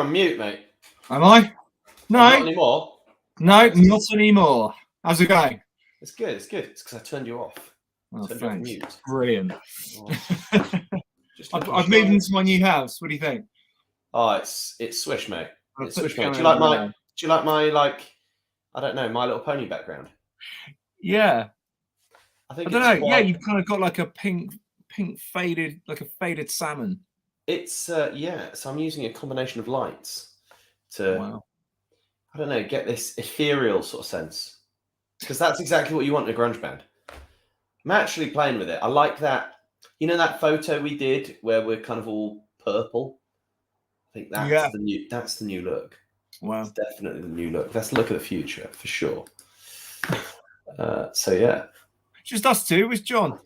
on mute, mate. Am I? No. Not anymore. No, not anymore. How's it going? It's good. It's good. It's because I turned you off. Oh, Turned you off thanks. mute. Brilliant. Oh, I've moved into my new house. What do you think? Oh, it's swish, mate. It's swish, mate. Do camera you like my like I don't know, My Little Pony background? Yeah. I think I don't know. Yeah, you've kind of got like a pink faded, like a faded salmon. It's yeah. So I'm using a combination of lights to Wow. I don't know, get this ethereal sort of sense, because that's exactly what you want in a grunge band. I'm actually playing with it. I like that. You know that photo we did where we're kind of all purple? I think that's the new look. Wow. It's definitely the new look. That's the look of the future for sure. So yeah. Just us two. Where's John?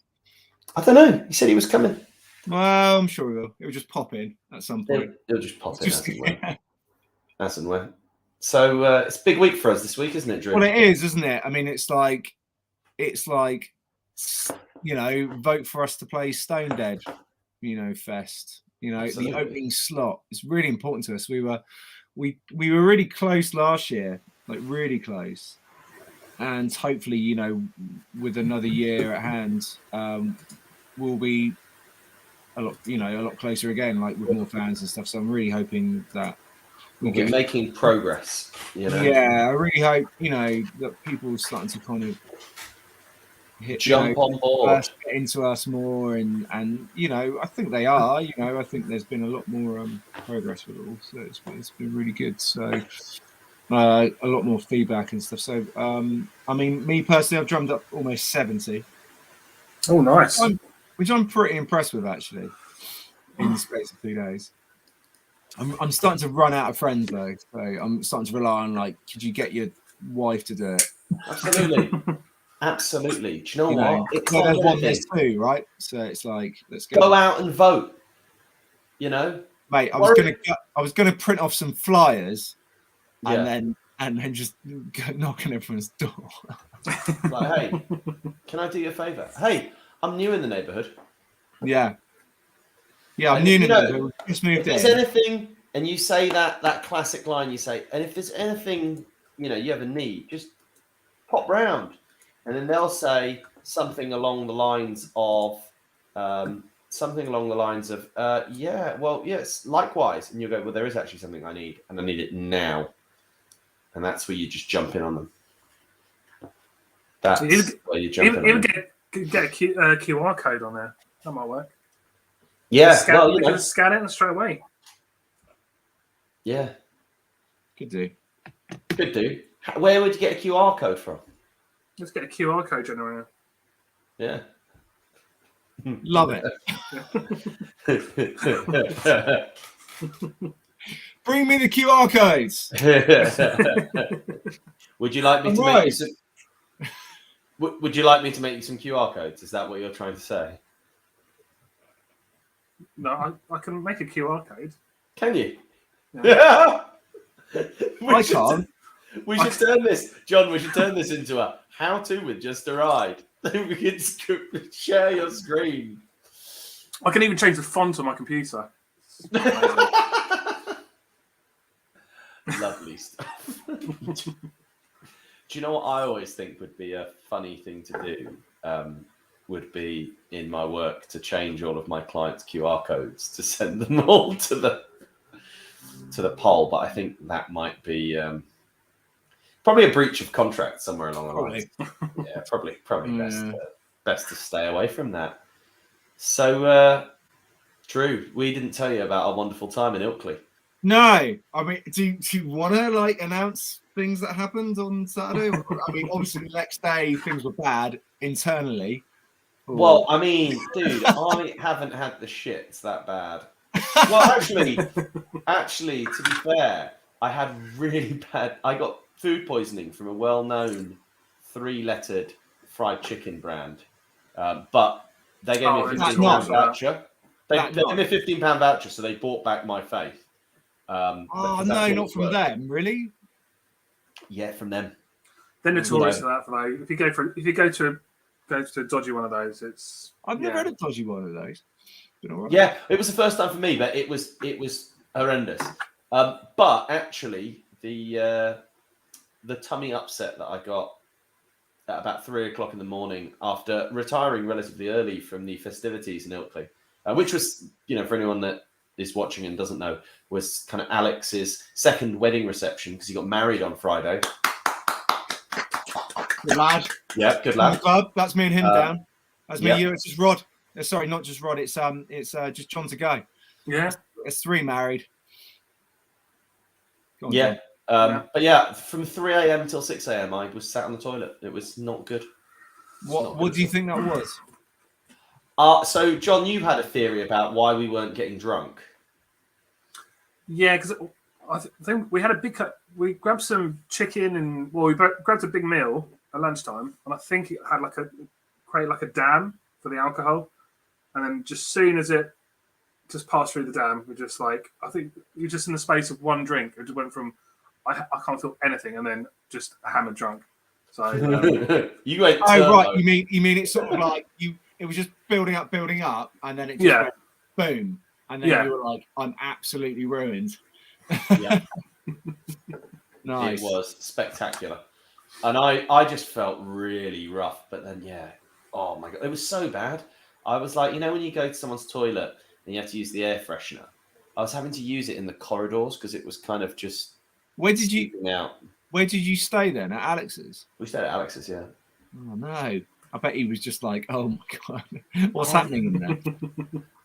I don't know. He said he was coming. Well, I'm sure he will. It will just pop in at some point. It'll just pop in as and when. As and when. So it's a big week for us this week, isn't it, Drew? Well, it is, isn't it? I mean, it's like, you know, vote for us to play Stone Dead, you know, fest. You know, Absolutely. The opening slot is really important to us. We were really close last year, like really close, and hopefully, you know, with another year at hand, we'll be a lot closer again, like with more fans and stuff. So I'm really hoping that we'll be making progress. You know? Yeah, I really hope, you know, that people are starting to kind of jump on board, get into us more, and you know, I think they are. You know, I think there's been a lot more progress with it all, so it's been really good. So a lot more feedback and stuff. So I mean, me personally, I've drummed up almost 70. Oh, nice. Which I'm pretty impressed with, actually, in the space of 2 days. I'm starting to run out of friends though, so I'm starting to rely on, like, could you get your wife to do it? Absolutely. Absolutely. Do you know what? It's there's one, there's two, right? So it's like, let's go out and vote. You know, mate. I was gonna print off some flyers, and then just knock on everyone's door. Like, hey, can I do you a favour? Hey, I'm new in the neighbourhood. Yeah, I'm new in the neighbourhood. Just moved in. If there's anything, and you say that classic line, you say, and if there's anything, you know, you ever need, just pop round. And then they'll say something along the lines of, yeah, well, yes, likewise. And you go, well, there is actually something I need, and I need it now. And that's where you just jump in on them. That's where you jump in on them. Get a QR code on there. That might work. Yeah, you can scan it and straight away. Yeah. Could do. Where would you get a QR code from? Let's get a QR code generator. Yeah. Love it. Bring me the QR codes. Would you like me to make you some? Would you like me to make you some QR codes? Is that what you're trying to say? No, I can make a QR code. Can you? Yeah. I can't. We should turn this, John. We should turn this into a how-to with Just a Ride. We can share your screen. I can even change the font on my computer. Lovely stuff. Do you know what I always think would be a funny thing to do? Would be in my work to change all of my clients' QR codes to send them all to the poll, but I think that might be probably a breach of contract somewhere along the line. Yeah, probably best to stay away from that. So, Drew, we didn't tell you about our wonderful time in Ilkley. No, I mean, do you want to like announce things that happened on Saturday? I mean, obviously the next day things were bad internally. Well, I mean, dude, I haven't had the shits that bad. Well, actually, to be fair, I had really bad. I got food poisoning from a well-known 3-lettered fried chicken brand, but they gave me a £15 voucher. They gave me a £15 voucher, so they bought back my faith. No, not from them, really. Yeah, from them. They're notorious for that. If you go to a dodgy one of those, it's. I've never had a dodgy one of those. Been all right. Yeah, it was the first time for me, but it was horrendous. But actually, the tummy upset that I got at about 3 o'clock in the morning after retiring relatively early from the festivities in Ilkley, which was, for anyone that is watching and doesn't know, was kind of Alex's second wedding reception because he got married on Friday. Good lad. Yeah, good lad. Club. That's me and him down. That's me, yeah. you. It's just Rod. Sorry, not just Rod. It's just John to go. Yeah. It's 3 married. Go on, Yeah. John. But yeah, from 3 a.m. till 6 a.m. I was sat on the toilet. It was not good. What do you think that was? So John, you had a theory about why we weren't getting drunk. Yeah, because I think we had a big cut. We grabbed some chicken and we grabbed a big meal at lunchtime, and I think it had create a dam for the alcohol, and then just soon as it just passed through the dam, we're just I think you're just in the space of one drink. It just went from I can't feel anything, and then just hammered drunk. So you went. Oh right, you mean it's sort of like you. It was just building up, and then it just went boom, and then you were like, "I'm absolutely ruined." Yeah, nice. It was spectacular, and I just felt really rough. But then, oh my god, it was so bad. I was like, when you go to someone's toilet and you have to use the air freshener, I was having to use it in the corridors because it was kind of just. Where did you stay then? At Alex's? We stayed at Alex's, yeah. Oh no. I bet he was just like, oh my god, what's happening in there?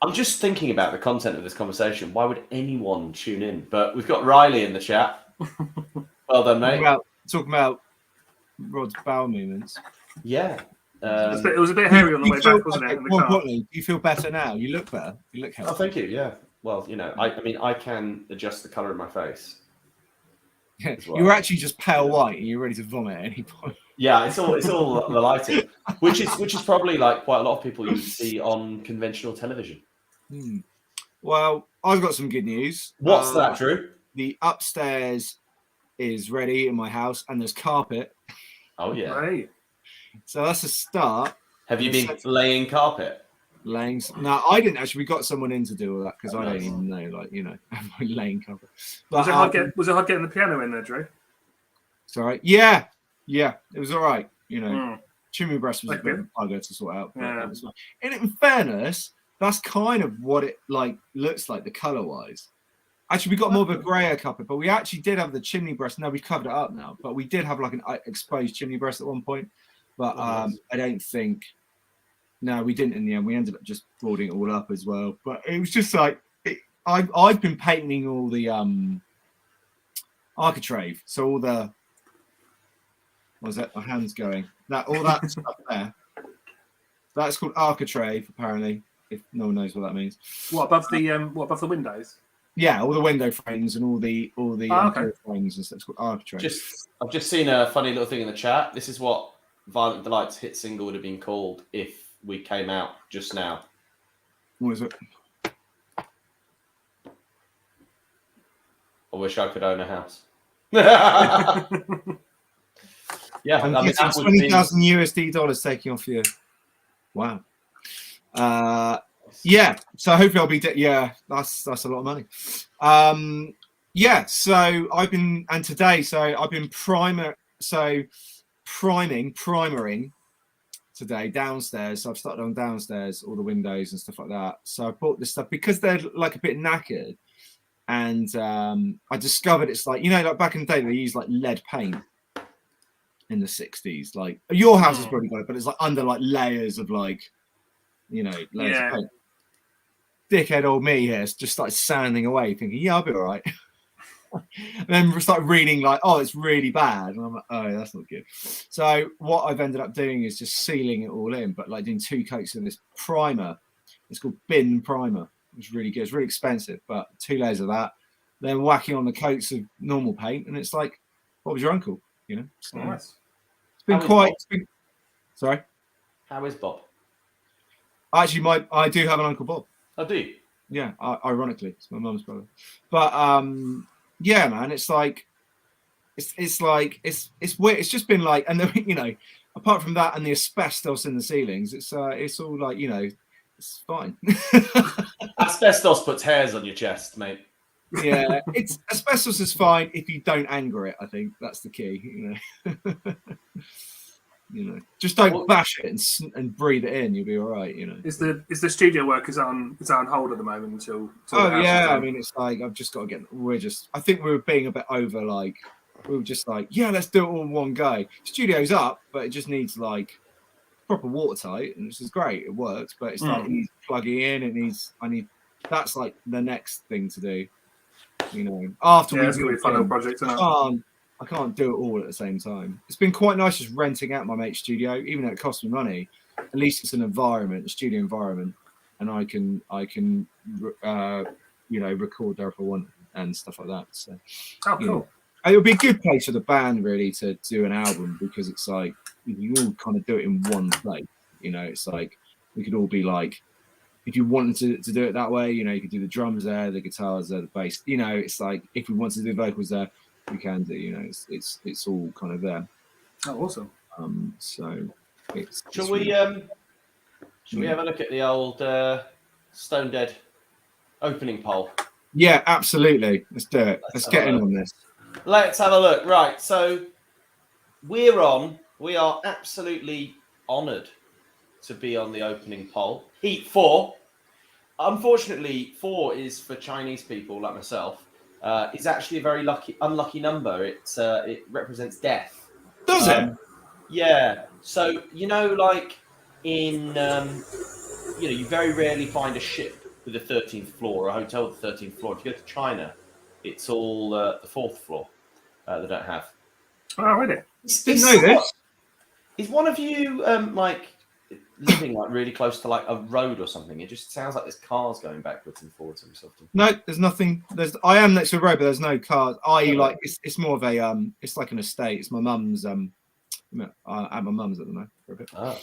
I'm just thinking about the content of this conversation. Why would anyone tune in? But we've got Riley in the chat. Well done, mate. Talking about Rod's bowel movements. Yeah. It was a bit hairy on the way back, wasn't it? More importantly, do you feel better now? You look better. You look healthy. Oh, thank you. Yeah. Well, I can adjust the colour of my face. Yeah. Well. You're actually just pale white and you're ready to vomit at any point. Yeah, it's all the lighting, which is probably like quite a lot of people you see on conventional television. Well, I've got some good news. What's that, Drew? The upstairs is ready in my house, and there's carpet. Oh yeah. Right. So that's a start. Have you been laying carpet? Laying? No, I didn't actually. We got someone in to do all that because I don't even know, laying carpet. But, was it hard getting the piano in there, Drew? Sorry. Yeah. It was all right. Chimney breast was a bit of a bugger to sort out. But it was fine. In fairness, that's kind of what it looks like the color wise. Actually, we got more of a grayer carpet, but we actually did have the chimney breast. No, we've covered it up now, but we did have an exposed chimney breast at one point. But I don't think. No, we didn't in the end. We ended up just boarding it all up as well. But it was just I've been painting all the architrave, so all the. What was that? My hand's going. All that stuff there. That's called architrave, apparently. If no one knows what that means. What above the windows? Yeah, all the window frames and all the frames and stuff. It's called architrave. I've just seen a funny little thing in the chat. This is what Violent Delight's hit single would have been called if we came out just now. What is it? I wish I could own a house. Yeah, I'm getting $20,000 taking off you. Wow. Yeah. So hopefully I'll be. That's a lot of money. So I've been primering today downstairs. So I've started on downstairs, all the windows and stuff like that. So I bought this stuff because they're a bit knackered, and I discovered it's like back in the day they used lead paint. In the 60s, your house has probably got it, but it's under layers of layers of paint. Dickhead old me here just started sanding away, thinking, I'll be all right. And then started reading it's really bad, and I'm like, oh, that's not good. So what I've ended up doing is just sealing it all in, but doing 2 coats of this primer. It's called bin primer. It's really good. It's really expensive, but 2 layers of that. Then whacking on the coats of normal paint, and it's like, what was your uncle? So nice. It's been quite. Sorry. How is Bob? Actually, I do have an Uncle Bob. I do. Yeah, ironically, it's my mum's brother. But yeah, man, it's weird. It's just been and then apart from that and the asbestos in the ceilings, it's all it's fine. Asbestos puts hairs on your chest, mate. Yeah, it's asbestos is fine if you don't anger it. I think that's the key. Just don't bash it and breathe it in. You'll be all right. Is the studio work is on hold at the moment until oh yeah, I mean it's like I've just got to get. I think we were being a bit over like we were just like yeah, let's do it all in one go. Studio's up, but it just needs like proper watertight, and this is great. It works, but it's like it needs plugging in. That's like the next thing to do. After it's gonna be a fun little project. I can't do it all at the same time. It's been quite nice just renting out my mate's studio, even though it costs me money. At least it's an environment, a studio environment, and I can record there if I want and stuff like that. So, cool. It would be a good place for the band really to do an album because it's like you all kind of do it in one place. It's like we could all be like. If you wanted to do it that way, you could do the drums there, the guitars there, the bass. It's like if we wanted to do vocals there, we can do. It's all kind of there. Oh, awesome. So Shall we have a look at the old Stone Dead opening poll? Yeah, absolutely. Let's do it. Let's get in on this. Let's have a look. Right, so we are absolutely honoured to be on the opening poll. Heat 4. Unfortunately, 4 is for Chinese people like myself. It's actually a very unlucky number. It represents death. Does it? Yeah. So like in you very rarely find a ship with a 13th floor or a hotel with a 13th floor. If you go to China, it's all the 4th floor. They don't have. Oh, really? Didn't know this. Is one of you living like really close to like a road or something? It just sounds like there's cars going backwards and forwards every so often. No, there's nothing. I am next to a road, but there's no cars. Like it's more of a it's like an estate. It's my mum's. At my mum's at the moment for a bit. Oh.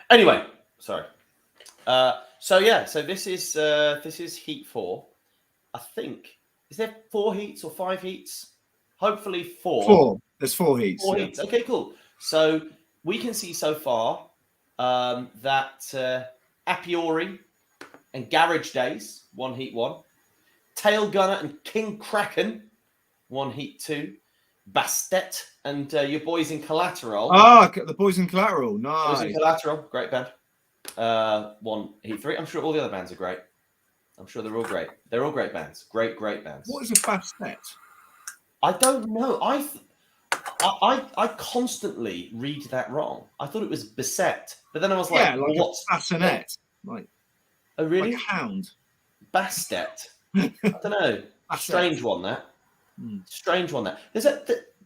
Anyway, sorry. So this is Heat 4. I think is there 4 heats or 5 heats? Hopefully 4. 4. There's 4 heats. 4 heats. Okay, cool. So we can see so far that A Priori and Garage Days, 1 heat 1. Tail Gunner and King Kraken, 1 heat 2. Bastet and your boys in Collateral. The boys in Collateral. Nice. Boys in Collateral, great band. 1 heat 3. I'm sure all the other bands are great. I'm sure they're all great. They're all great bands. Great bands. What is a Bastet? I don't know. I constantly read that wrong. I thought it was beset, but then I was like, what's bassinet? Like, oh really? Like a hound. Bastet. I don't know. Strange one that. Strange one that.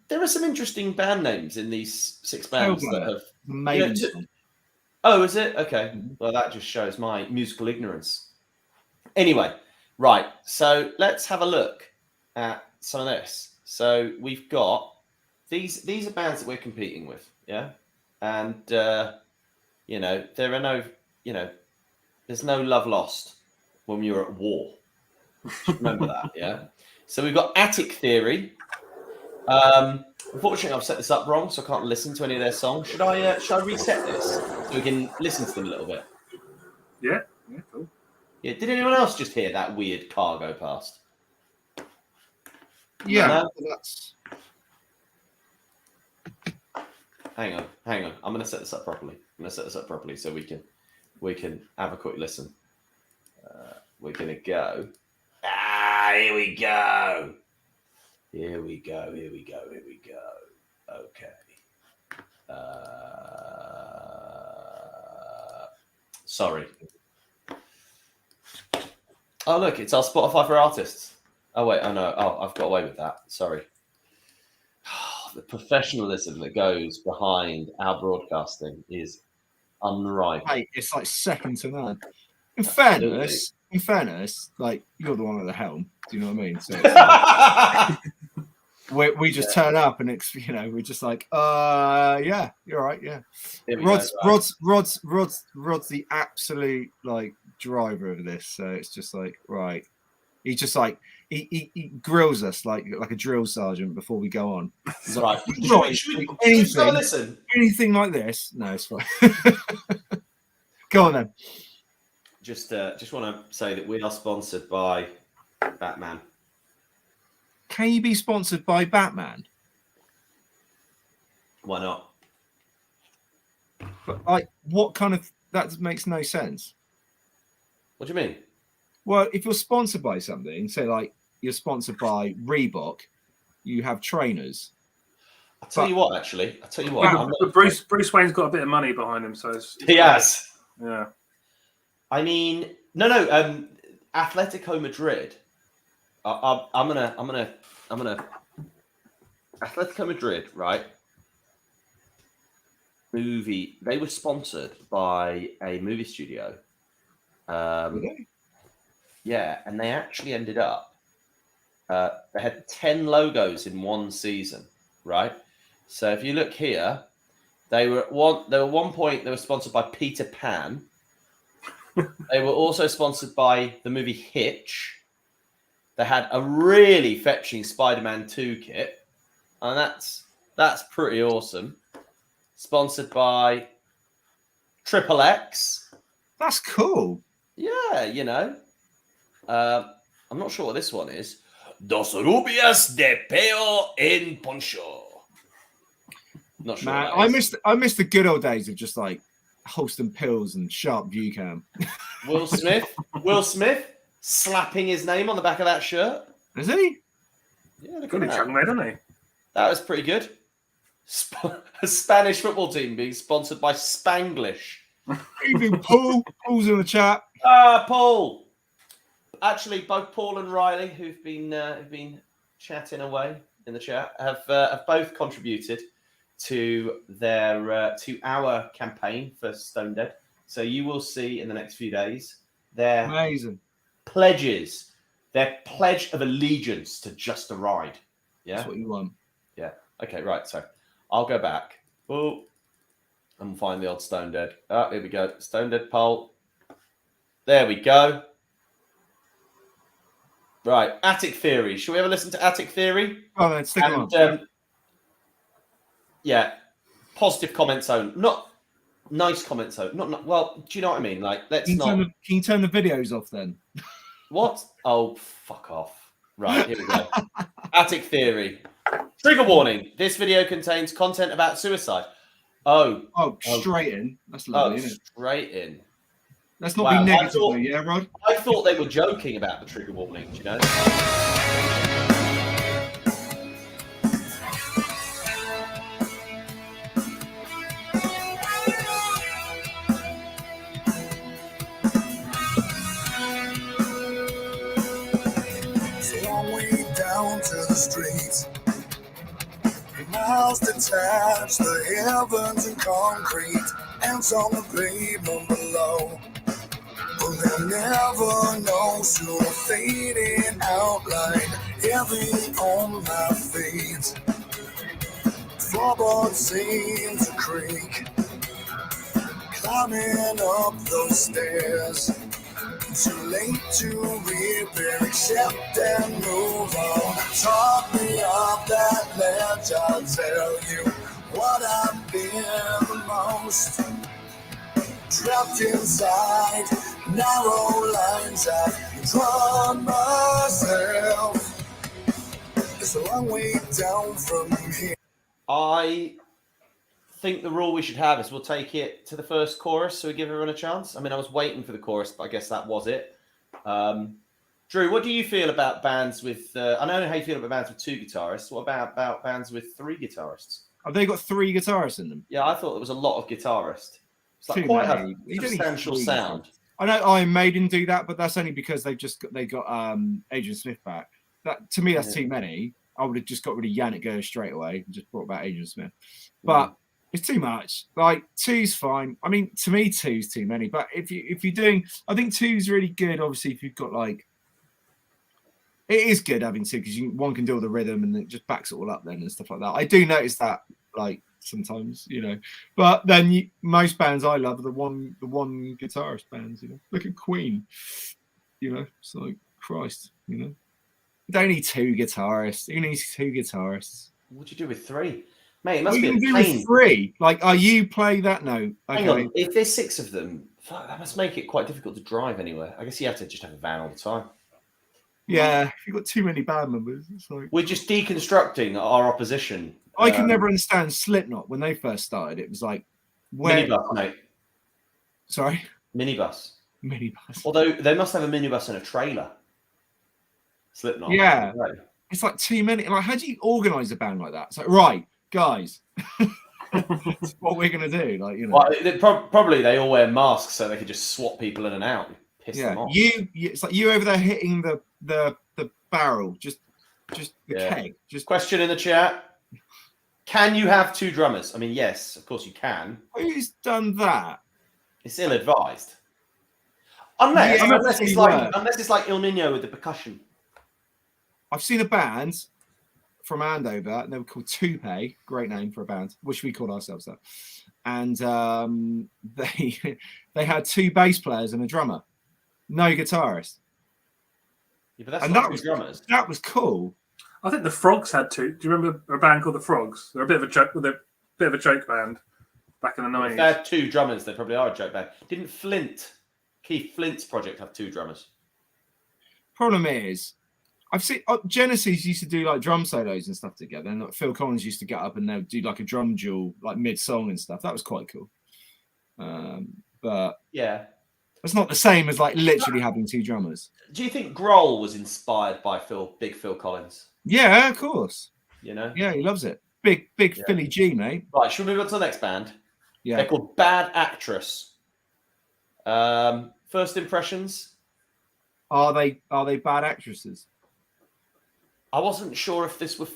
There are some interesting band names in these 6 bands that have. Oh, is it? Okay. Well, that just shows my musical ignorance. Anyway, right. So let's have a look at some of this. So we've got these are bands that we're competing with, yeah, and there are no, there's no love lost when you're at war. Remember that, yeah. So we've got Attic Theory. Unfortunately, I've set this up wrong, so I can't listen to any of their songs. Should I reset this so we can listen to them a little bit? Yeah, cool. Yeah. Did anyone else just hear that weird car go past? Yeah, no? that's. Hang on. I'm going to set this up properly. So we can have a quick listen. We're going to go. Here we go. Okay. Sorry. Oh, look, it's our Spotify for artists. Oh, wait. Oh, no. Oh, I've got away with that. Sorry. The professionalism that goes behind our broadcasting is unrivaled. Hey, it's like second to none. In fairness, like you're the one at the helm. Do you know what I mean? So it's like, we just turn up and it's we're just like, yeah, you're right, yeah. Rod's the absolute like driver of this. So it's just like right. He's just like he grills us like a drill sergeant before we go on. He's like, right. Anything like this? No, it's fine. Go on then. Just want to say that we are sponsored by Batman. Can you be sponsored by Batman? Why not? But like, what kind of that makes no sense. What do you mean? Well, if you're sponsored by something, say like you're sponsored by Reebok, you have trainers. I'll tell you what, actually. I'll tell you what. Yeah, but Bruce Wayne's got a bit of money behind him, so he has. Yeah. I mean, no. Atletico Madrid. I'm gonna. Atletico Madrid, right? Movie. They were sponsored by a movie studio. Really? Yeah, and they actually ended up. They had 10 logos in one season, right? So if you look here, they were at one point they were sponsored by Peter Pan. They were also sponsored by the movie Hitch. They had a really fetching Spider-Man 2 kit, and that's pretty awesome. Sponsored by Triple X. That's cool. Yeah, you know. I'm not sure what this one is. Dos rubias de peo en poncho. Not sure. Man, what I miss the good old days of just like Holston pills and sharp view cam. Will Smith slapping his name on the back of that shirt. Is he? Yeah, look Good at chuck, that. mate, isn't he? That was pretty good. A Spanish football team being sponsored by Spanglish. Evening, Paul. Paul's in the chat. Paul. Actually, both Paul and Riley, who've been chatting away in the chat, have both contributed to our campaign for Stone Dead. So you will see in the next few days their Amazing pledges, their pledge of allegiance to Just a Ride. Yeah, that's what you want. Yeah. Okay. Right. So I'll go back. Oh, and find the old Stone Dead. Oh, here we go. Stone Dead poll. There we go. Right. Attic Theory. Shall we ever listen to Attic Theory? Oh, then stick on. Yeah. Positive comment zone. Not nice comment zone. Not well. Do you know what I mean? Like, let's Can you turn the videos off then? What? Oh, fuck off. Right. Here we go. Attic Theory. Trigger warning. This video contains content about suicide. Oh, straight in. That's lovely, isn't it? Straight in. Let's not be negative, yeah, Rod? I thought they were joking about the trigger warning, you know? So long way down to the streets. Miles detached, the heavens in concrete, ants on the pavement below. But they'll never know, soon a fading outline, heavy on my feet. Floorboards seem to creak, climbing up those stairs. Too late to repair, accept and move on. Talk me off that ledge, I'll tell you what I've been the most. Trapped inside narrow lines I've drawn myself. It's a long way down from here. I think the rule we should have is we'll take it to the first chorus so we give everyone a chance. I mean, I was waiting for the chorus, but I guess that was it. Drew, what do you feel about bands with... I don't know how you feel about bands with two guitarists. What about bands with three guitarists? Have they got three guitarists in them? Yeah, I thought there was a lot of guitarists. It's like Too quite many. a substantial sound. I know Iron Maiden do that, but that's only because they got Adrian Smith back. That to me, that's too many. I would have just got rid of Yannick Gers straight away and just brought back Adrian Smith. But it's too much. Like two's fine. I mean, to me, two's too many. But if you're doing, I think two's really good. Obviously, if you've got like, it is good having two because one can do all the rhythm and it just backs it all up then and stuff like that. I do notice that like sometimes, you know. But then most bands I love are the one guitarist bands. You know, look at Queen. You know, it's like Christ. You know, you don't need two guitarists. Who needs two guitarists? What do you do with three? Mate, it must what be you a do pain. with three? Like, are you play that note? Hang on. If there's six of them, fuck, that must make it quite difficult to drive anywhere. I guess you have to just have a van all the time. Yeah, if you've got too many band members, it's like We're just deconstructing our opposition. I could never understand Slipknot when they first started. It was like, where? Minibus, mate. Sorry, Minibus. minibus. Although they must have a minibus and a trailer. Slipknot. Yeah. Right. It's like too many. Like, how do you organize a band like that? It's like, right, guys, that's what we're gonna do. Like, you know, Well, probably they all wear masks so they could just swap people in and out and piss them yeah. off. It's like you over there hitting the barrel, just the Yeah. keg. Just Question in the chat. Can you have 2 drummers? I mean, yes, of course you can. who's done that? It's ill-advised. Unless, Yeah, unless it's like Il Nino with the percussion. I've seen a band from Andover, and they were called Toupe. Great name for a band. Wish we called ourselves that. And they had 2 bass players and a drummer, no guitarist. Yeah, but that's And not that 2 was drummers. That was cool. I think the Frogs had 2. Do you remember a band called the Frogs? They're a bit of a joke with a bit of a joke band back in the If 90s. they had 2 drummers, they probably are a joke band. Didn't Keith Flint's project have 2 drummers? Problem is, I've seen Genesis used to do like drum solos and stuff together, and like, Phil Collins used to get up and they'd do like a drum duel, like mid song and stuff. That was quite cool. But Yeah. it's not the same as like literally having 2 drummers. Do you think Grohl was inspired by Big Phil Collins? Yeah, of course. You know? Yeah, he loves it. Big Yeah. Philly G, mate. Right, should we move on to the next band? Yeah. They're called Bad Actress. First impressions? Are they bad actresses? I wasn't sure if this was...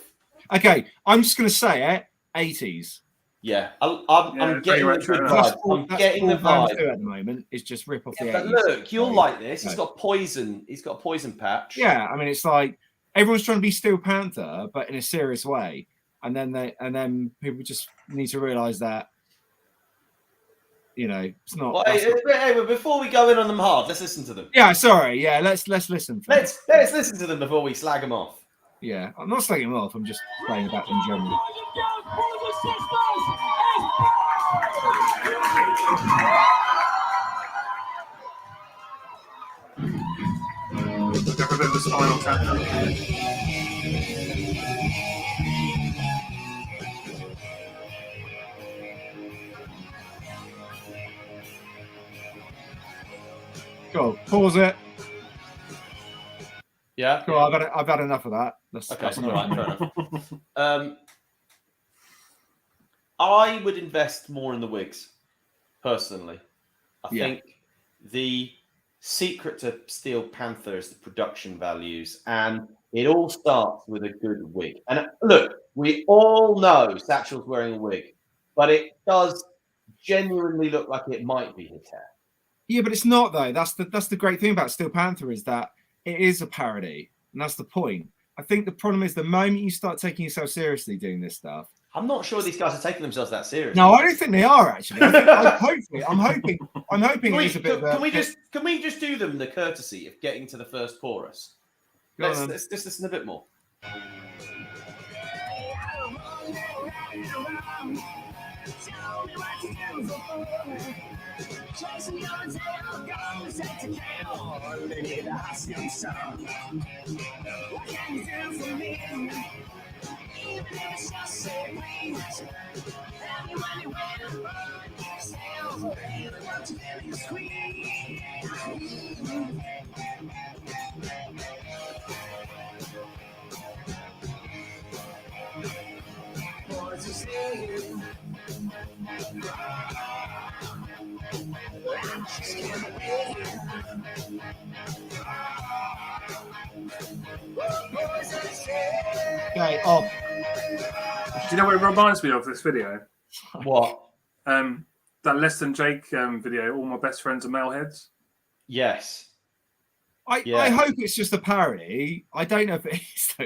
Okay, I'm just gonna say it. 80s. Yeah, I'm Yeah, getting very the good retro. vibe. I'm getting the bands vibe. do at the moment is just rip off the Yeah, but 80s. look, you'll like this. He's No. got poison. He's got a poison patch. Yeah, I mean, it's like everyone's trying to be Steel Panther, but in a serious way, and then people just need to realize that, you know, it's not. Well, that's not- hey, before we go in on them hard, let's listen to them. Yeah, sorry. Yeah, let's listen. Let's listen to them before we slag them off. Yeah, I'm not slagging them off. I'm just playing about in general. Got a bit of a Spinal Tap. Cool. Pause it. Yeah. Cool. I've had enough of that. That's Okay. that's All right. Fair enough. I would invest more in the wigs, personally. I Yeah. think the secret to Steel Panther is the production values, and it all starts with a good wig. And look, we all know Satchel's wearing a wig, but it does genuinely look like it might be his hair. Yeah, but it's not though. That's the great thing about Steel Panther is that it is a parody, and that's the point. I think the problem is the moment you start taking yourself seriously doing this stuff. I'm not sure these guys are taking themselves that seriously. No, I don't think they are actually. I'm hoping Can it is a bit. can we just do them the courtesy of getting to the first chorus? Go Let's on. just listen a bit more. Okay, off. Do you know what it reminds me of, this video? What? That Less Than Jake video, All My Best Friends Are Maleheads. Yes. I hope it's just a parody. I don't know if it is though.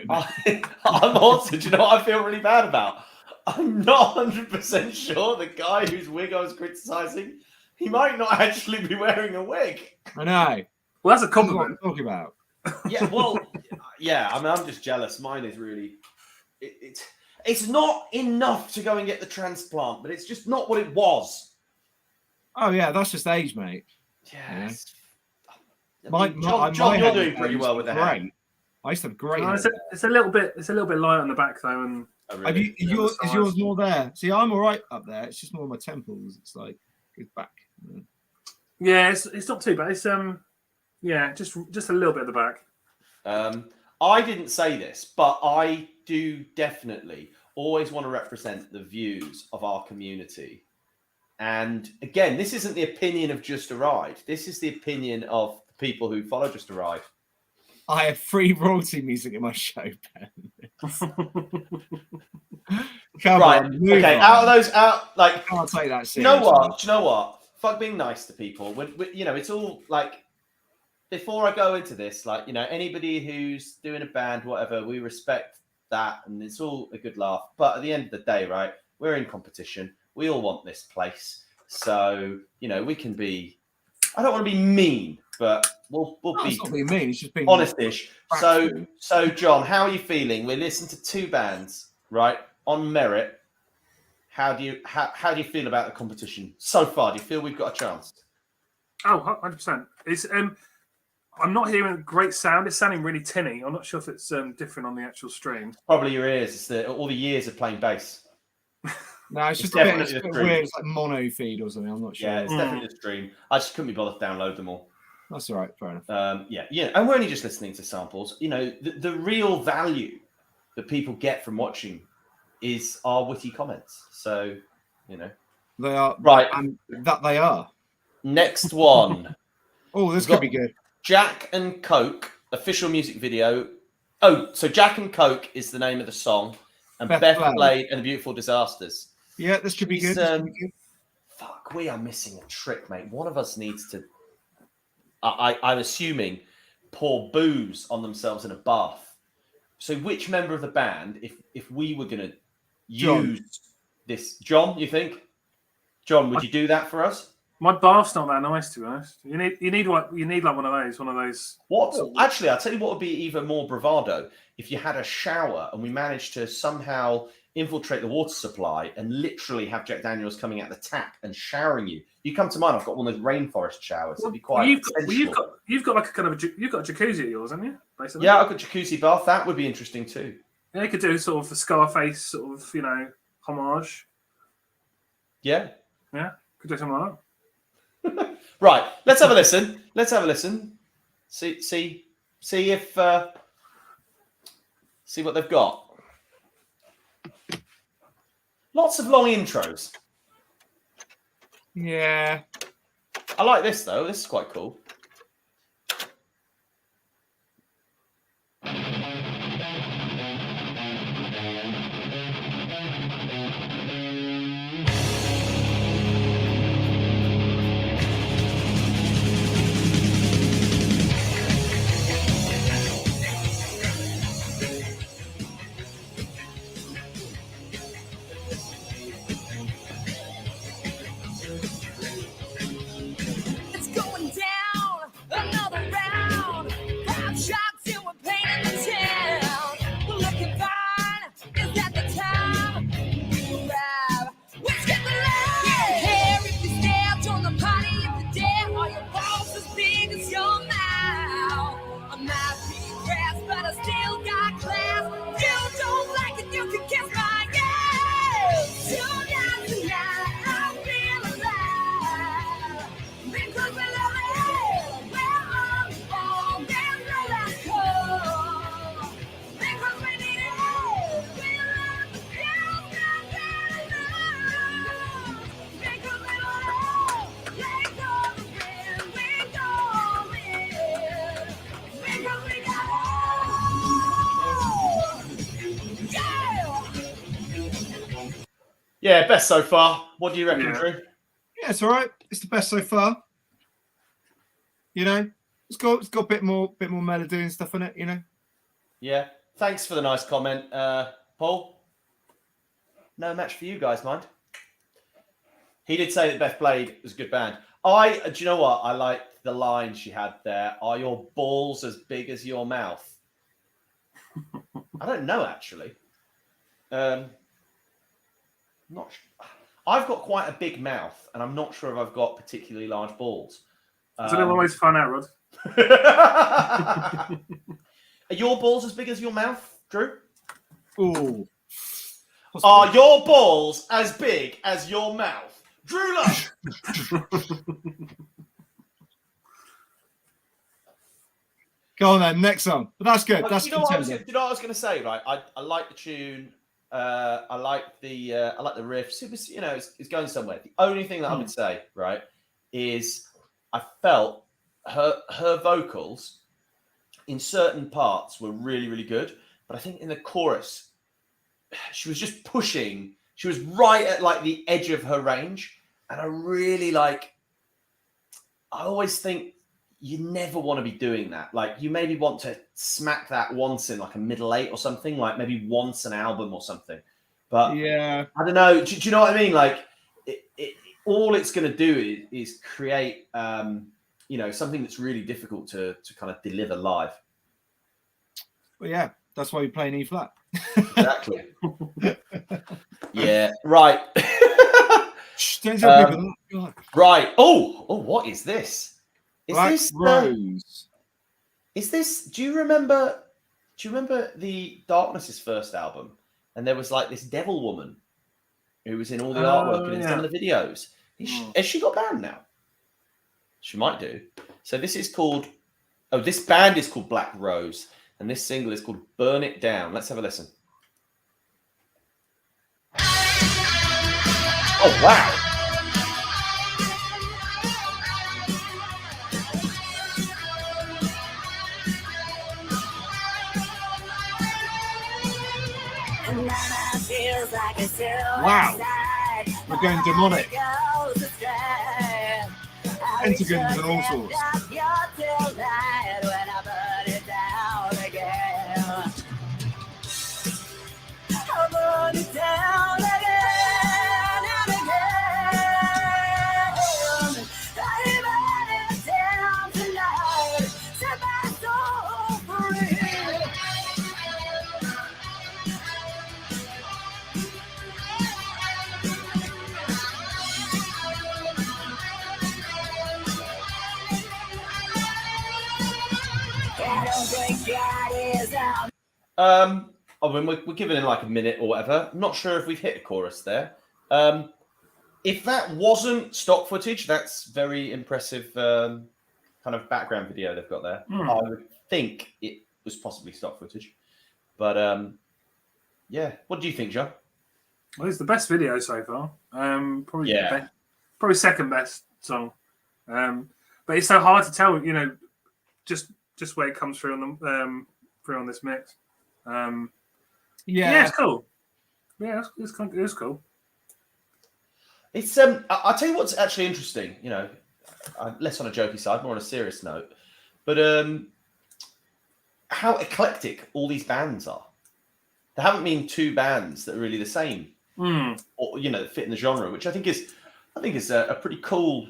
I'm also, do you know what I feel really bad about? I'm not 100% sure the guy whose wig I was criticising, he might not actually be wearing a wig. I know. Well, that's a That's what I'm compliment. talking about. Yeah, well, yeah, I mean, I'm just jealous. Mine is really... It's not enough to go and get the transplant, but it's just not what it was. Oh yeah, that's just age, mate. Yes. My John, you're head doing pretty well with the great. hair. I used to have great. No, it's a little bit light on the back though, and Oh, Have really? you, is size. yours more there? See, I'm all right up there. It's just more my temples. It's like it's back. yeah, it's not too bad. It's yeah, just a little bit at the back. I didn't say this, but I do definitely always want to represent the views of our community. And again, this isn't the opinion of Just a Ride. This is the opinion of the people who follow Just a Ride. I have free royalty music in my show, Ben. Come Right. on, move Okay. on. Out of those, like, I can't take that you seriously. know what? Do you know what? Fuck being nice to people. You know, it's all like, before I go into this, like, you know, anybody who's doing a band, whatever, we respect that, and it's all a good laugh. But at the end of the day, right, we're in competition. We all want this place. So, you know, we can be, I don't want to be mean, but we'll No, be it's not being mean. It's just being honest-ish. factual. So, John, how are you feeling? We listened to two bands, right, on merit. How do you feel about the competition so far? Do you feel we've got a chance? Oh, 100%. It's I'm not hearing great sound. It's sounding really tinny. I'm not sure if it's different on the actual stream. Probably your ears. It's all the years of playing bass. No, it's It's just a bit, definitely it's a the bit stream. weird. It's like mono feed or something. I'm not sure. Yeah, it's definitely the stream. I just couldn't be bothered to download them all. That's all right. Fair enough. Yeah, and we're only just listening to samples. You know, the real value that people get from watching is our witty comments. So, you know, They are right. and that they are. Next one, Oh, this We've could be good. Jack and Coke official music video. Oh, so Jack and Coke is the name of the song, and Beth Blade and the Beautiful Disasters. Yeah, this could be good. This could be good. Fuck, we are missing a trick, mate. One of us needs to. I'm assuming pour booze on themselves in a bath. So, which member of the band, if we were going to use this, John? You think, John? Would you do that for us? My bath's not that nice, to be honest. You need like one of those. What? Actually, I'll tell you what would be even more bravado if you had a shower and we managed to somehow infiltrate the water supply and literally have Jack Daniels coming out the tap and showering you. You come to mind. I've got one of those rainforest showers. It'd be quite. You've got like a kind of you've got a jacuzzi at yours, haven't you? Basically. Yeah, I've got jacuzzi bath. That would be interesting too. Yeah, you could do sort of a Scarface sort of, you know, homage. Yeah. Yeah, could do something like that. Right, let's have a listen. See if see what they've got. Lots of long intros. Yeah. I like this though. This is quite cool. Yeah, best so far. What do you reckon, Drew? Yeah, it's all right. It's the best so far. You know, it's got a bit more melody and stuff in it. You know. Yeah. Thanks for the nice comment, Paul. No match for you guys, mind. He did say that Beth Blade was a good band. Do you know what? I liked the line she had there. Are your balls as big as your mouth? I don't know, actually. Not. I've got quite a big mouth, and I'm not sure if I've got particularly large balls. It's a little ways to find out, Rod. Are your balls as big as your mouth, Drew? Ooh. Are your balls as big as your mouth? Drew Love! Go on then, next song. But that's good. That's you know what I was going to say, right? I like the tune. I like the riffs. It was, it's going somewhere. The only thing that I would say, right, is I felt her vocals in certain parts were really, really good, but I think in the chorus, she was just pushing. She was right at like the edge of her range, and I really like. I always think you never want to be doing that. Like, you maybe want to smack that once in like a middle eight or something, like maybe once an album or something. But yeah, I don't know. Do you know what I mean? Like, all it's going to do is create, something that's really difficult to kind of deliver live. Well, yeah, that's why we play an E flat. Exactly. Yeah. Right. Don't tell people that. God. Right. Oh, what is this? Is Black this Rose? Is this? Do you remember the Darkness's first album? And there was like this devil woman who was in all the artwork and in some of the videos. Has she got banned now? She might do. So this is called. Oh, this band is called Black Rose, and this single is called "Burn It Down." Let's have a listen. Oh wow! Wow, we're going demonic. Pentagons and all sorts. I mean, we're giving it like a minute or whatever. I'm not sure if we've hit a chorus there. If that wasn't stock footage, that's very impressive kind of background video they've got there. I would think it was possibly stock footage. But yeah, what do you think, John? Well, it's the best video so far. Probably probably second best song. But it's so hard to tell, just where it comes through on this mix. Yeah, it's cool. Yeah, it's cool. It's I'll tell you what's actually interesting. Less on a jokey side, more on a serious note. But how eclectic all these bands are. There haven't been two bands that are really the same, or that fit in the genre, which I think is a pretty cool.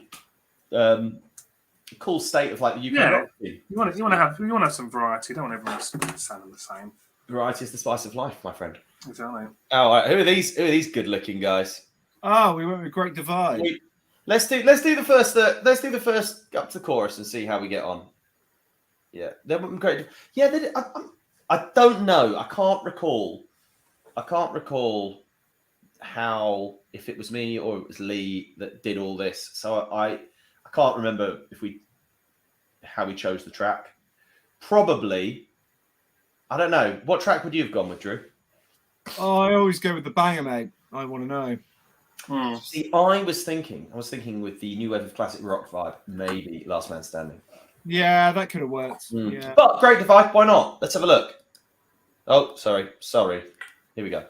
Cool state of like the UK. Yeah, you want to have some variety. You don't want everyone sounding the same. Variety is the spice of life, my friend. Exactly. Oh, right. Who are these good-looking guys? Oh, we went with Great Divide. Let's do the first. Let's do the first up to the chorus and see how we get on. Yeah, they were great. Yeah, I don't know. I can't recall how, if it was me or it was Lee that did all this. So I can't remember how we chose the track. Probably, I don't know. What track would you have gone with, Drew? Oh, I always go with the banger, mate. I want to know. See, I was thinking with the new wave of classic rock vibe, maybe Last Man Standing. Yeah, that could have worked. Yeah. But Great Divide, why not? Let's have a look. Oh, sorry. Here we go.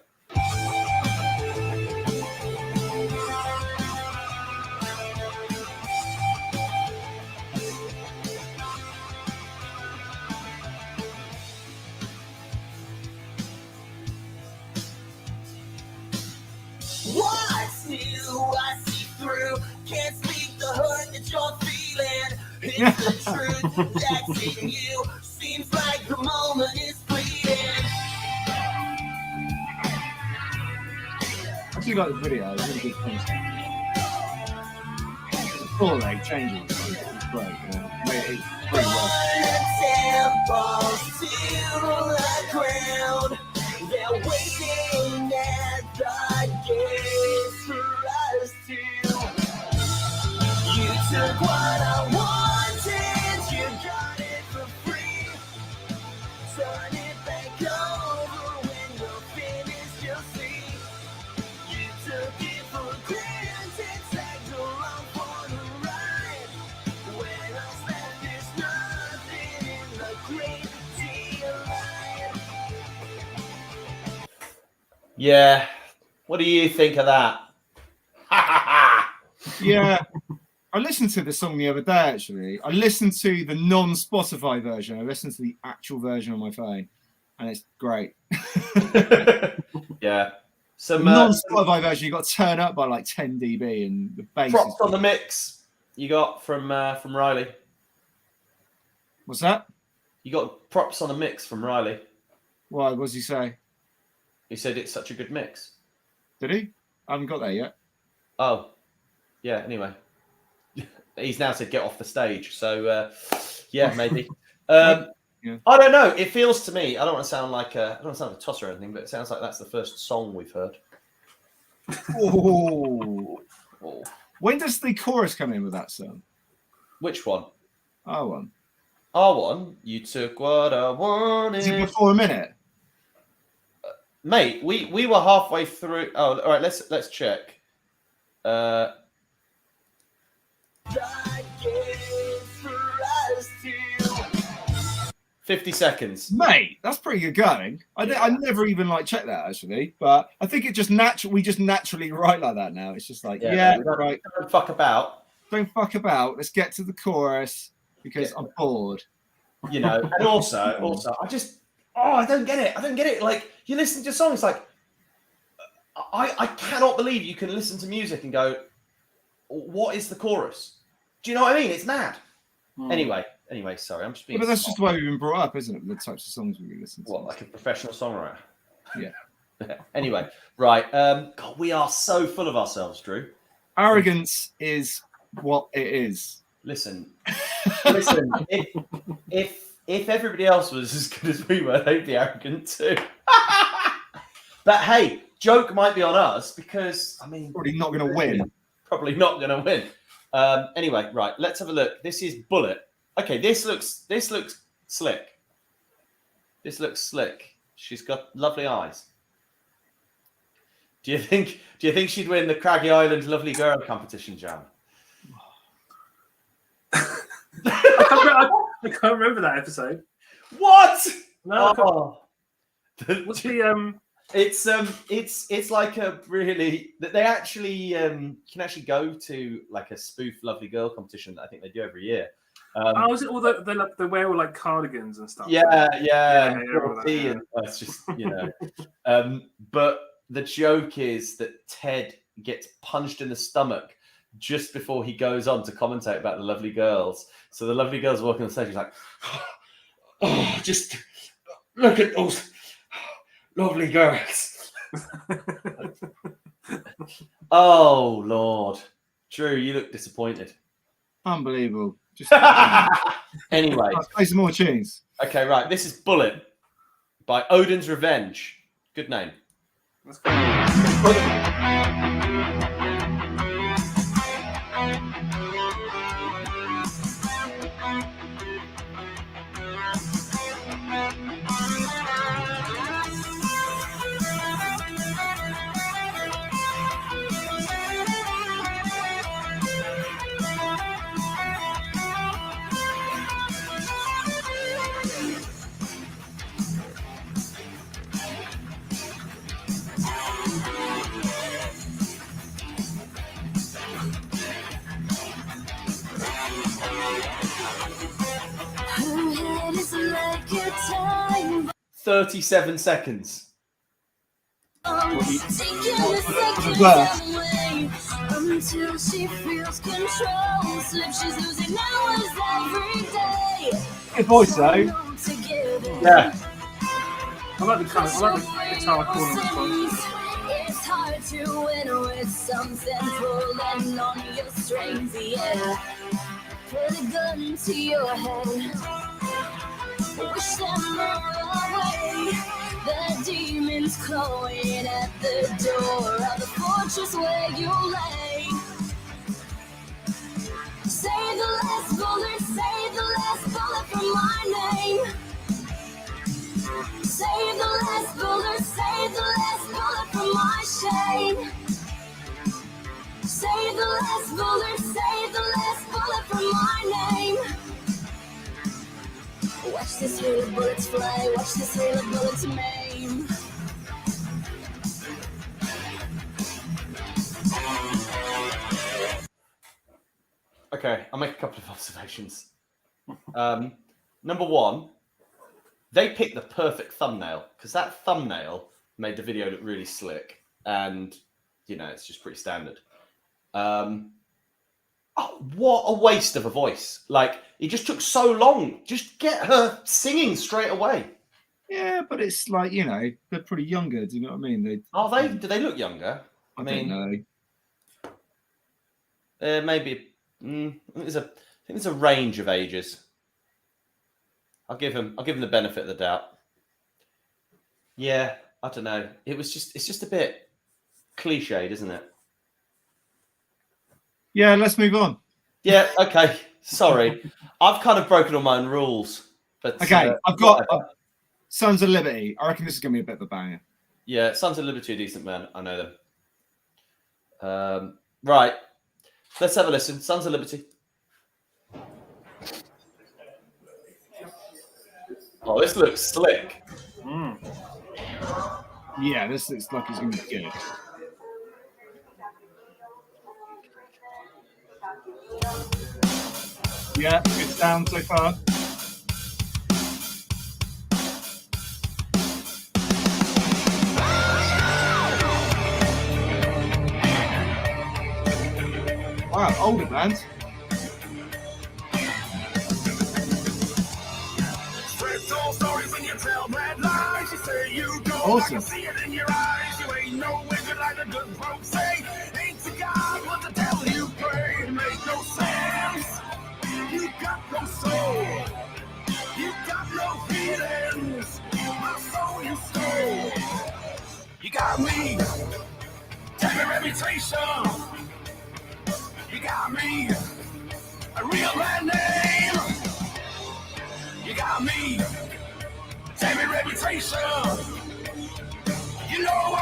Can't speak the hurt that you're feeling. It's the truth that's in you. Seems like the moment is fleeting. I do like the video. It's really good concept. The full leg changes. great. Yeah. It's pretty well. Temples to the ground. They're waiting at the gates for us to. You took what I wanted, you got it for free. Turn it back over when you're finished, you'll see. You took it for granted, tagged along for the ride. When I slept, there's nothing in the great divide. Yeah. What do you think of that? Yeah. I listened to the song the other day, actually. I listened to the non-Spotify version. I listened to the actual version on my phone, and it's great. Yeah. Some Non-Spotify version, you got to turn up by like 10 dB, and the bass props is... on the mix you got from Riley. What's that? You got props on the mix from Riley. Why? What does he say? He said it's such a good mix. Did he? I haven't got there yet. Oh, yeah. Anyway, he's now said get off the stage. So yeah, maybe. Yeah. I don't know. It feels to me. I don't want to sound like a tosser or anything, but it sounds like that's the first song we've heard. Oh. Oh. When does the chorus come in with that song? Which one? Our one. Our one. You took what I wanted. Is it before a minute? Mate, we were halfway through. Oh, all right. Let's check. 50 seconds. Mate, that's pretty good going. I never even like checked that actually, but I think it just we just naturally write like that now. It's just like right. Don't fuck about. Don't fuck about. Let's get to the chorus because I'm bored. You know, and also, I don't get it. I don't get it. Like you listen to songs, like I cannot believe you can listen to music and go, what is the chorus? Do you know what I mean? It's mad. Anyway, sorry, I'm just being. But that's just the way we've been brought up, isn't it? The types of songs we listen to. What, like a professional songwriter? Yeah. Anyway, right. God, we are so full of ourselves, Drew. Arrogance is what it is. Listen. If everybody else was as good as we were, they'd be arrogant too. But hey, joke might be on us because I mean, probably not going to win. Probably not going to win. Anyway, right. Let's have a look. This is Bullet. Okay, this looks slick. This looks slick. She's got lovely eyes. Do you think she'd win the Craggy Island Lovely Girl competition, Jan? I can't remember that episode. What? No. Oh. What's the It's like a really they actually can actually go to like a spoof Lovely Girl competition that I think they do every year. Is it all they wear all like cardigans and stuff? Yeah. And that's just but the joke is that Ted gets punched in the stomach just before he goes on to commentate about the Lovely Girls. So the Lovely Girls walking on stage, he's like, oh, just look at those lovely girls. Oh Lord, Drew, you look disappointed. Unbelievable. Just Anyway, let's play some more tunes. Okay, right. This is Bullet by Odin's Revenge. Good name. Let's go. 37 seconds. Until she feels control, so she's losing hours every day. Good voice though. Yeah. I like the guitar chord response. It's hard to win with something pulling on your strings, yeah. Put a gun to your head. Wish them all away. The demons clawing at the door of the fortress where you lay. Save the last bullet, save the last bullet from my name. Save the last bullet, save the last bullet from my shame. Save the last bullet, save the last bullet from my name. Watch this hail of bullets fly, watch this hail of bullets maim. Okay, I'll make a couple of observations. Number one, they picked the perfect thumbnail because that thumbnail made the video look really slick, and you know it's just pretty standard. Oh, what a waste of a voice! Like it just took so long. Just get her singing straight away. Yeah, but it's like, you know, they're pretty younger. Do you know what I mean? Are they? Do they look younger? I mean, maybe. I think there's a range of ages. I'll give him the benefit of the doubt. Yeah, I don't know. It's just a bit cliched, isn't it? Yeah, let's move on. Yeah, okay. Sorry. I've kind of broken all my own rules. But Okay, I've got Sons of Liberty. I reckon this is going to be a bit of a banger. Yeah, Sons of Liberty are decent, man. I know them. Right. Let's have a listen. Sons of Liberty. Oh, this looks slick. Yeah, this looks like it's going to be good. Yeah, good sound so far. Wow, older band. Awesome. You got no soul. You got no feelings. My soul you stole. You got me. Take my reputation. You got me. A real bad name. You got me. Take my reputation. You know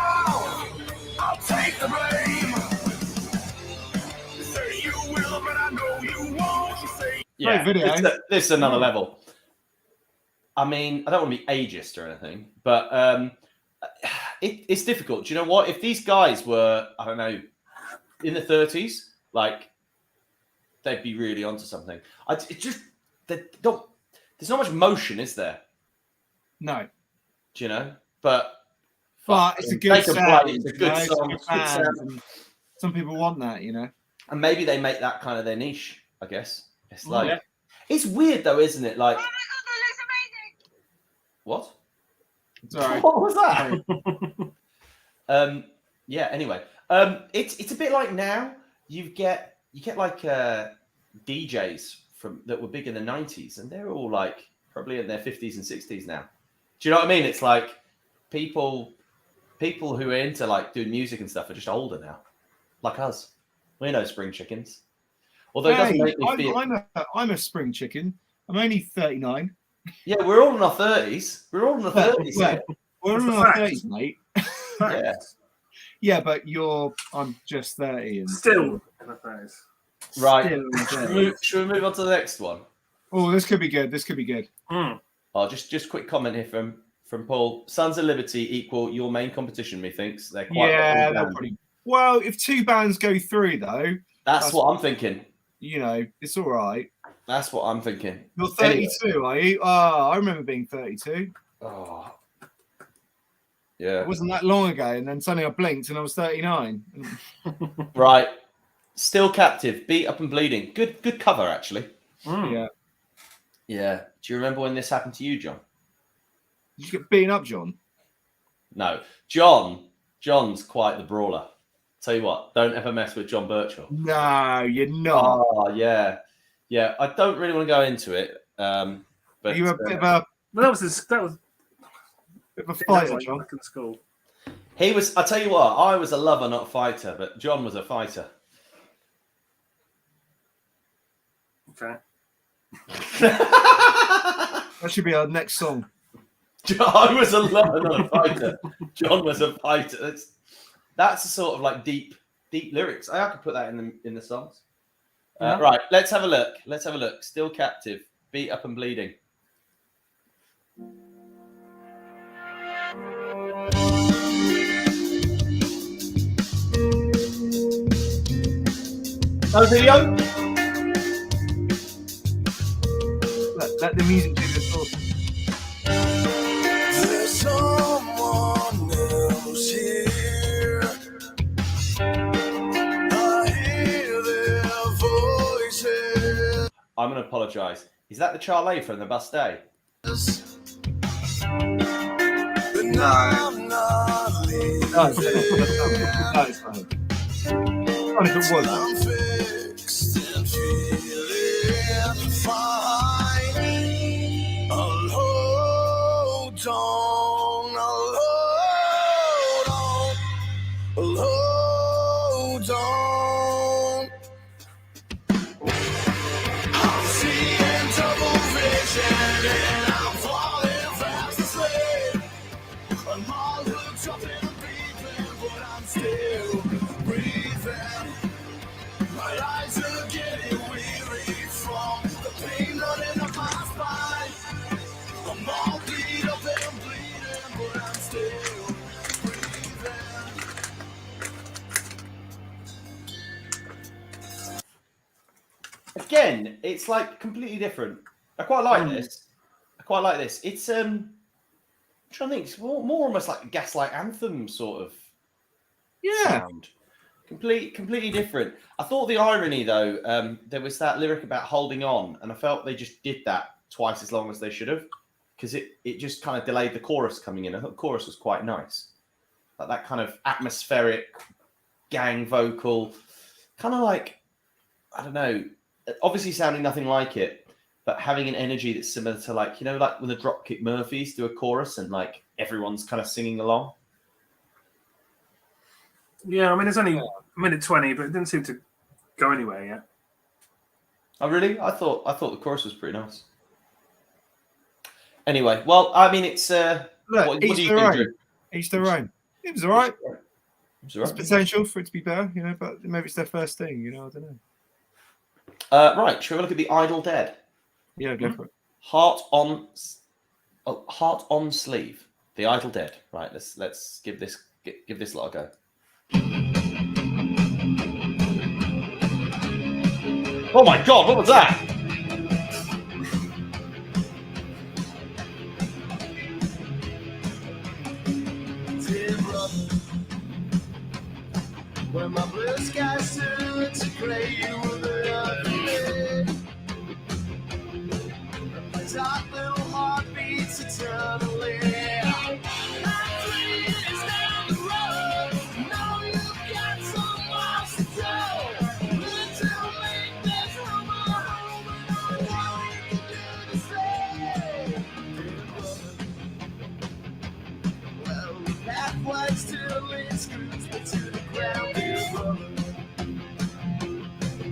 I'll take the blame. You say you will, but I know you won't. You say Yeah, video. This is another level. I mean, I don't want to be ageist or anything, but it's difficult. Do you know what? If these guys were, I don't know, in the 30s, like, they'd be really onto something. There's not much motion, is there? No. Do you know? But it's a good sound. It's a good song. It's a good sound. Some people want that, you know. And maybe they make that kind of their niche, I guess. It's like, it's weird though, isn't it? Like, what? Sorry. What was that? Yeah. Anyway, it's a bit like now you get like DJs that were big in the 90s, and they're all like probably in their 50s and 60s now. Do you know what I mean? It's like people who are into like doing music and stuff are just older now, like us. We're no spring chickens. Although it doesn't make me feel. I'm a spring chicken. I'm only 39. Yeah, we're all in our 30s. We're all in our 30s. Yeah. We're in our 30s, mate. Yeah. Yeah, but I'm just 30. And Still in the 30s. Right. Still Should we move on to the next one? Oh, this could be good. This could be good. Oh, just quick comment here from Paul. Sons of Liberty equal your main competition, methinks. They're quite they're pretty. Well, if two bands go through though, that's what I'm thinking. You know, it's all right. That's what I'm thinking. You're 32, are you? Oh, I remember being 32. Oh, yeah. It wasn't that long ago, and then suddenly I blinked and I was 39. Right. Still Captive, Beat Up and Bleeding. Good cover, actually. Yeah. Yeah. Do you remember when this happened to you, John? Did you get beaten up, John? No. John's quite the brawler. Tell you what, don't ever mess with John Birchall. No, you're not. Oh, yeah. Yeah, I don't really want to go into it. But you were a bit of a Well, that was fighter, like John. back in school. he was. I tell you what, I was a lover, not a fighter. But John was a fighter. Okay. That should be our next song. I was a lover, not a fighter. John was a fighter. That's a sort of like deep lyrics. I could put that in the songs. Yeah. Right, let's have a look. Still captive, beat up and bleeding. No video. Let the music do the talking. There's someone else here. I hear their voices. I'm going to apologise. Is that the Charlie from the Bus Day? But I'm not leaving. No, it's fine. If it was. I'm fixed and feeling fine. I'll hold on, I'll hold on. I'm seeing double vision and I'm falling fast asleep. I'm all hooked up and breathing, but I'm still breathing. My eyes are getting weary from the pain running up my spine. I'm all beat up and bleeding, but I'm still breathing. Again, it's like completely different. I quite like this. It's I'm trying to think. It's more almost like a Gaslight Anthem sort of sound. Completely different. I thought the irony though, there was that lyric about holding on, and I felt they just did that twice as long as they should have, because it just kind of delayed the chorus coming in. I thought the chorus was quite nice, like that kind of atmospheric gang vocal, kind of like, I don't know, obviously sounding nothing like it, but having an energy that's similar to, like, you know, like when the Dropkick Murphys do a chorus and like everyone's kind of singing along. Yeah, I mean, it's only a minute 20, but it didn't seem to go anywhere yet. Oh, really? I thought the chorus was pretty nice. Anyway, well, I mean, it's Look, what do you think, Drew? Each their own. It was all right. It was all There's right. potential for it to be better, you know, but maybe it's their first thing, you know, I don't know. Right, shall we look at the Idle Dead? Yeah, go for it. Heart on sleeve. The Idle Dead. Right, let's give this lot a go. Oh my God, what was that? Dear brother, when my blue skies turn into grey, you were there for me. My dark little heart beats eternally. I'm 3 years down the road, know you've got some miles to go. Little make this room a home, and I know you can do the same. Dear brother, well, the pathway still is screws me to the ground, dear brother.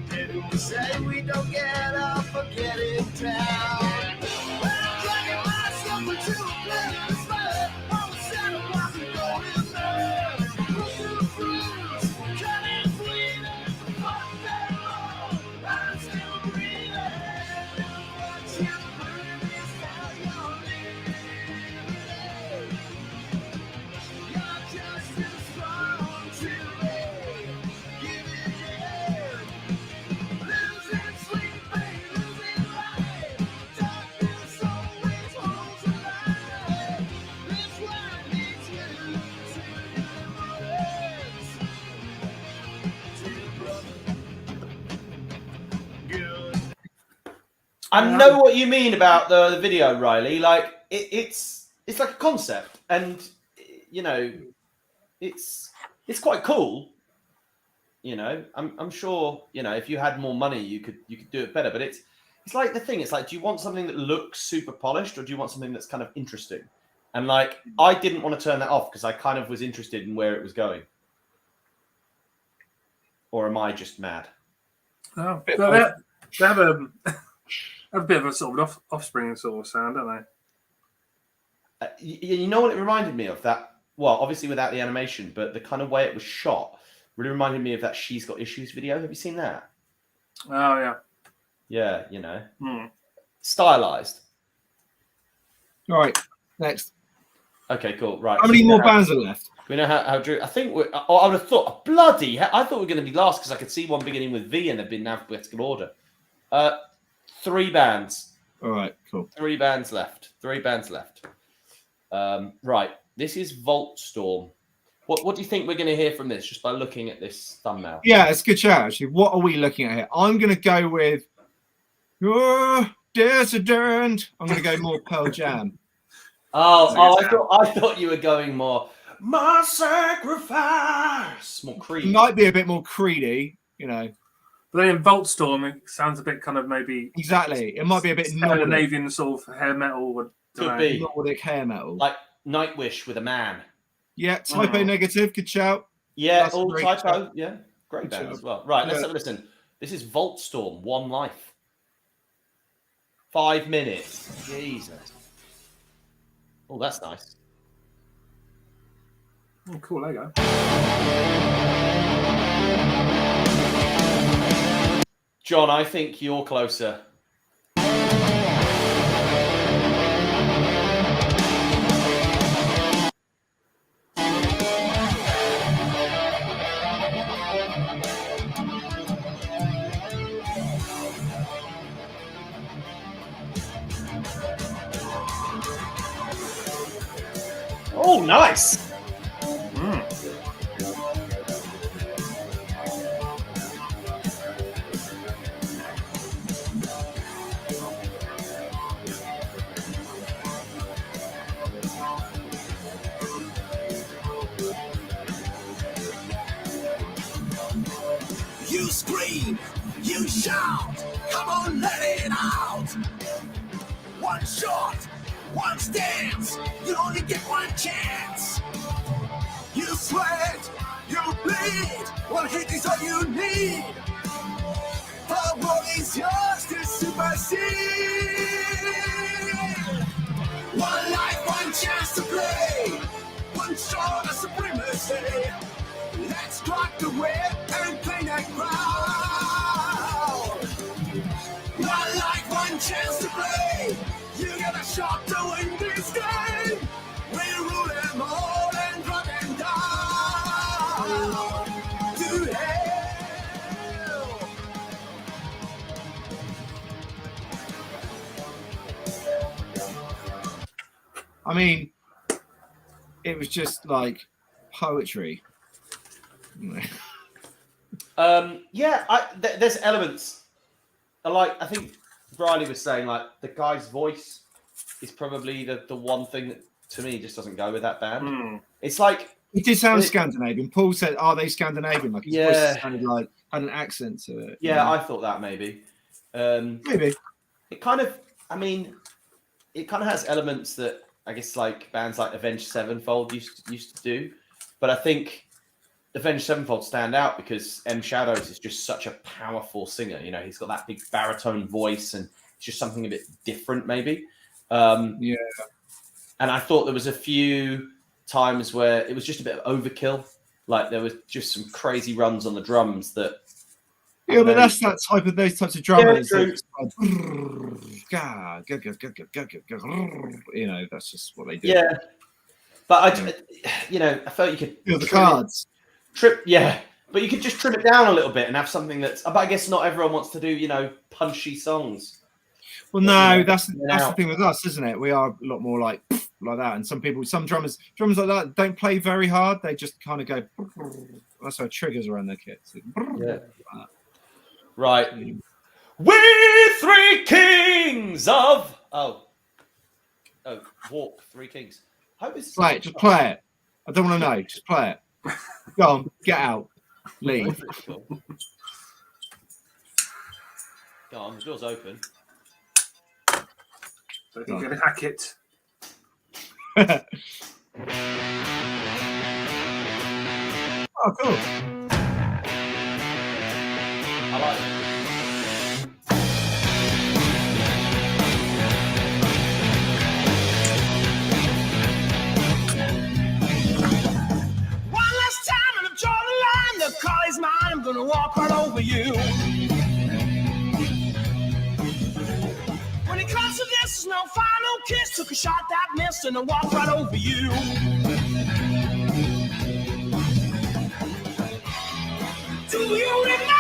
Didn't we say we don't get up or get it down? Well, I'm dragging myself into a better spot. I was set up watching going there. Look through the bruise, turning bleeding. Fuck that road, I'm still breathing. What you believe is how you're living. You're just too strong to live. Give it in. Losing sleep, babe, losing life. Darkness always holds alive. That's why I need you to good. I know what you mean about the video, Riley. Like it's like a concept, and you know, it's quite cool. You know, I'm sure, you know, if you had more money, you could do it better. But it's like the thing. It's like, do you want something that looks super polished, or do you want something that's kind of interesting? And like, I didn't want to turn that off because I kind of was interested in where it was going. Or am I just mad? Oh, they have a bit of a sort of offspring sort of sound, don't they? You know what it reminded me of? That, well, obviously without the animation, but the kind of way it was shot really reminded me of that She's Got Issues video. Have you seen that? Oh, yeah. Yeah, you know. Hmm. Stylized. All right, next. Okay, cool. Right. How many more bands are left? We know how Drew. I think I would have thought, bloody hell, I thought we were going to be last because I could see one beginning with V and they've been in alphabetical order. 3 bands. All right, cool. 3 bands left. 3 bands left. Right. This is Voltstorm. What do you think we're going to hear from this just by looking at this thumbnail? Yeah, it's a good shout, actually. What are we looking at here? I'm going to go with your Dissident. I'm going to go more Pearl Jam. I thought you were going more My Sacrifice. More Creed. It might be a bit more Creedy, you know. But then in Voltstorm, it sounds a bit kind of maybe Exactly. It might be a bit Scandinavian sort of hair metal. Could be. Nordic hair metal. Like Nightwish with a man. Yeah, Typo Negative, good shout. Yeah, That's all a great Typo. shout. Yeah, great Good band shout. as well. Right, let's Yeah. have a listen. This is Voltstorm, One Life. 5 minutes. Jesus. Oh, that's nice. Oh, cool, there you go. John, I think you're closer. Oh, nice. You scream, you shout, come on, let it out. One shot, one stance, you only get one chance. You sweat, you bleed, one hit is all you need. The world is yours to supersede. One life, one chance to play, one shot of supremacy. Let's rock the whip and play that crowd. One life, one chance to play. You got a shot to win this game. We rule them all and drop them down to hell. I mean, it was just like poetry. Yeah, there's elements. I think Riley was saying, like, the guy's voice is probably the one thing that to me just doesn't go with that band. It's like it did sound Scandinavian. Paul said, "Are they Scandinavian?" Like his voice sounded like had an accent to it. Yeah, I thought that maybe. Maybe it kind of. I mean, it kind of has elements that I guess like bands like Avenged Sevenfold used to do, but I think Avenged Sevenfold stand out because M Shadows is just such a powerful singer. You know, he's got that big baritone voice, and it's just something a bit different, maybe. Yeah. And I thought there was a few times where it was just a bit of overkill. Like there was just some crazy runs on the drums that. Yeah, but that's that type of those types of drummers. Yeah, you know, that's just what they do. Yeah, but I felt you could feel the cards. But you could just trim it down a little bit and have something that's. But I guess not everyone wants to do, punchy songs. Well, no, that's the thing with us, isn't it? We are a lot more like that, and some drummers like that don't play very hard. They just kind of go. That's how triggers around their kits. Yeah. Right. We 3 kings of Walk 3 Kings. Play it. Just play it. I don't want to know. Just play it. Go on. Get out. Lee. Pretty cool. Go on, the door's open. So if you're going to hack it. Oh, cool. I like it. One last time and I've drawn the line. The car is mine. I'm gonna walk right over you. When it comes to this, there's no final kiss. Took a shot that missed and I walked right over you. Do you remember?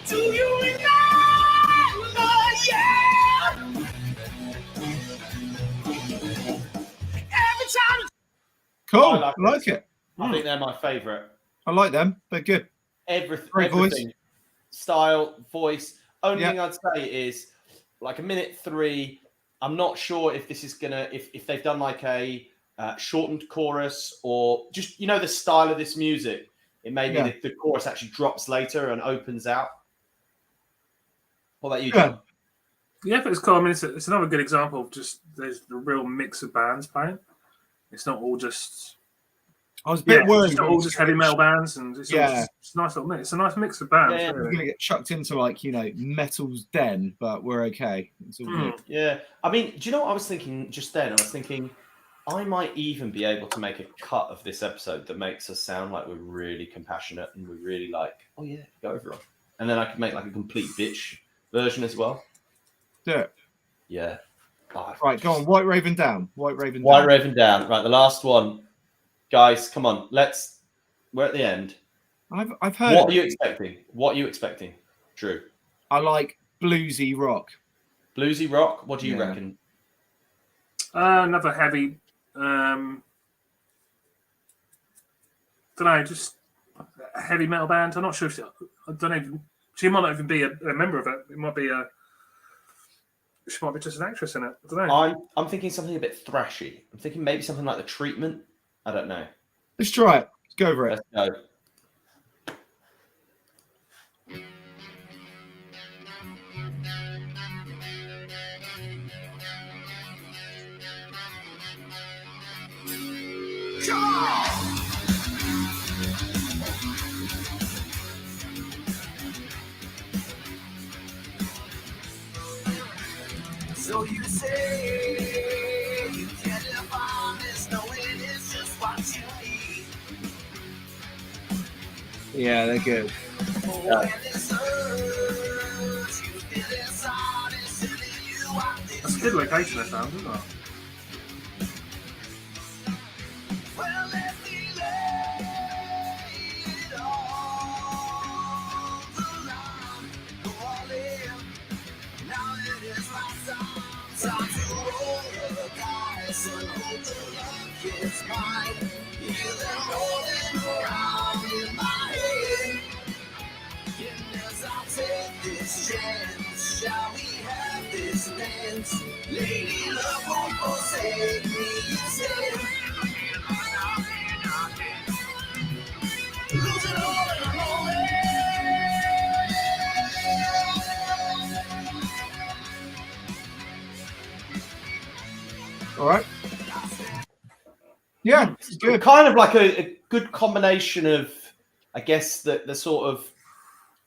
Do you remember? Yeah. Every time. Cool. I I like like it. I think they're my favourite. I like them. They're good. Everything, Great voice. everything. Style, voice. Only Yeah. thing I'd say is like a minute 3. I'm not sure if this is gonna if they've done like a shortened chorus or just the style of this music. It may be Yeah. that the chorus actually drops later and opens out. What about you, Yeah. John? Yeah, but it's cool. I mean, it's another good example of just there's the real mix of bands playing. It's not all just I was a bit worried. it's not all just heavy metal bands, and it's, it's a nice little mix. It's a nice mix of bands. Yeah, We're really. going to get chucked into like, metal's den, but we're okay. It's all good. Yeah. I mean, do you know what I was thinking just then? I was thinking I might even be able to make a cut of this episode that makes us sound like we're really compassionate and we're really like, oh yeah, go everyone. And then I could make like a complete bitch version as well. Do it. Yeah. Oh, Right, go on. White Raven down. White Raven White down. Raven down. Right, the last one. Guys, come on. We're at the end. I've heard. What are you expecting? What are you expecting, Drew? I like bluesy rock. Bluesy rock? What do you Yeah. reckon? Another heavy. Don't know, just a heavy metal band. I'm not sure. I don't know. She might not even be a member of it. It might be she might be just an actress in it. I don't know. I'm thinking something a bit thrashy. I'm thinking maybe something like The Treatment. I don't know. Let's try it. Let's go over it. Let's go. So you say you can't live on this, knowing it's just what you need. Yeah, they're good. When it's urge, you feel inside, it's telling you what this That's a good location, I found, isn't it? Well, let me lay it on the line. Go all in. Now it is my time. Time to roll the dice and hope the luck is mine. Hear them rolling around in my head. And as I take this chance, shall we have this dance? Lady love won't forsake me, you said. Losing all and I'm rolling. All right. Yeah, it's good. Kind of like a good combination of, I guess, the sort of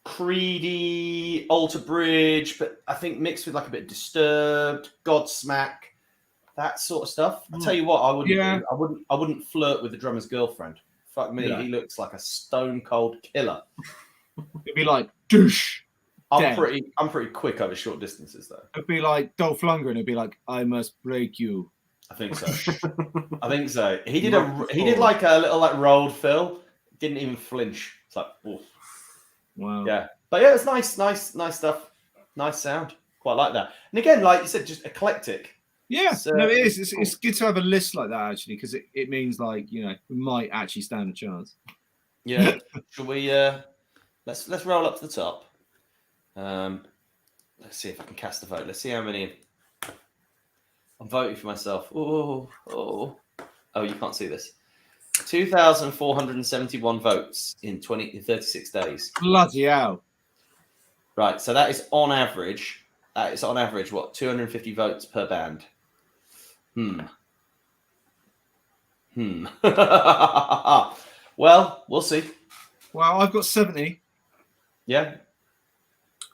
Creedy, Alter Bridge, but I think mixed with like a bit Disturbed, Godsmack, that sort of stuff. I tell you what, I wouldn't. Yeah. Do. I wouldn't flirt with the drummer's girlfriend. Fuck me, Yeah. he looks like a stone cold killer. It'd be like douche. I'm Dead. pretty quick over short distances though. It'd be like Dolph Lundgren. It'd be like, I must break you. I think so. I think so. He did Not he did before. like a little like rolled fill. Didn't even flinch. It's like, oof. Wow. Yeah. But yeah, it's nice stuff. Nice sound. Quite like that. And again, like you said, just eclectic. Yeah, So- no, it is. It's good to have a list like that actually, because it means like we might actually stand a chance. Yeah. Shall we let's roll up to the top. Let's see if I can cast a vote. Let's see how many I'm voting for myself. Oh, you can't see this. 2,471 votes in 36 days. Bloody hell. Right, so that is on average. What, 250 votes per band? Well, we'll see. Well, I've got 70. Yeah.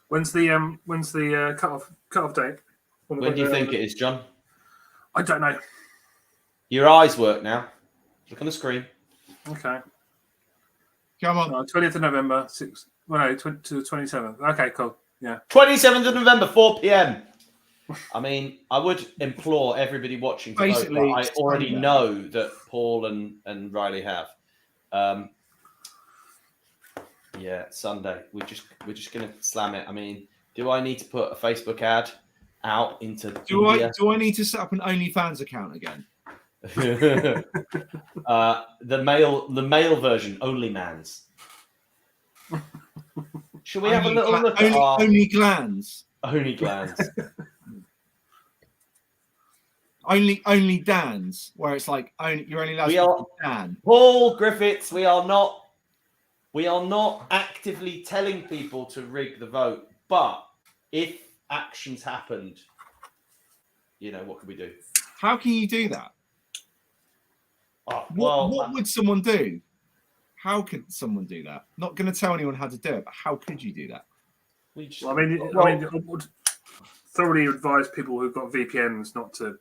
When's the cut-off date? When do you think it is, John? I don't know. Your eyes work now. Look on the screen. Okay. Come on. 20th of November, 6. Well, no, to the 27th. Okay, cool. Yeah. 27th of November, 4 p.m. I mean, I would implore everybody watching to vote, but I already know that Paul and Riley have. Yeah, Sunday. We're just gonna slam it. I mean, do I need to put a Facebook ad out into India? Do I need to set up an OnlyFans account again? The male version, only man's. Should we have a little look at our only glands? Only glands. only Dan's, where it's like you're only allowed to Dan. Paul Griffiths, we are not actively telling people to rig the vote, but if actions happened, what can we do? How can you do that? Well, what would someone do? How could someone do that? Not going to tell anyone how to do it, but how could you do that? I would thoroughly advise people who've got VPNs not to,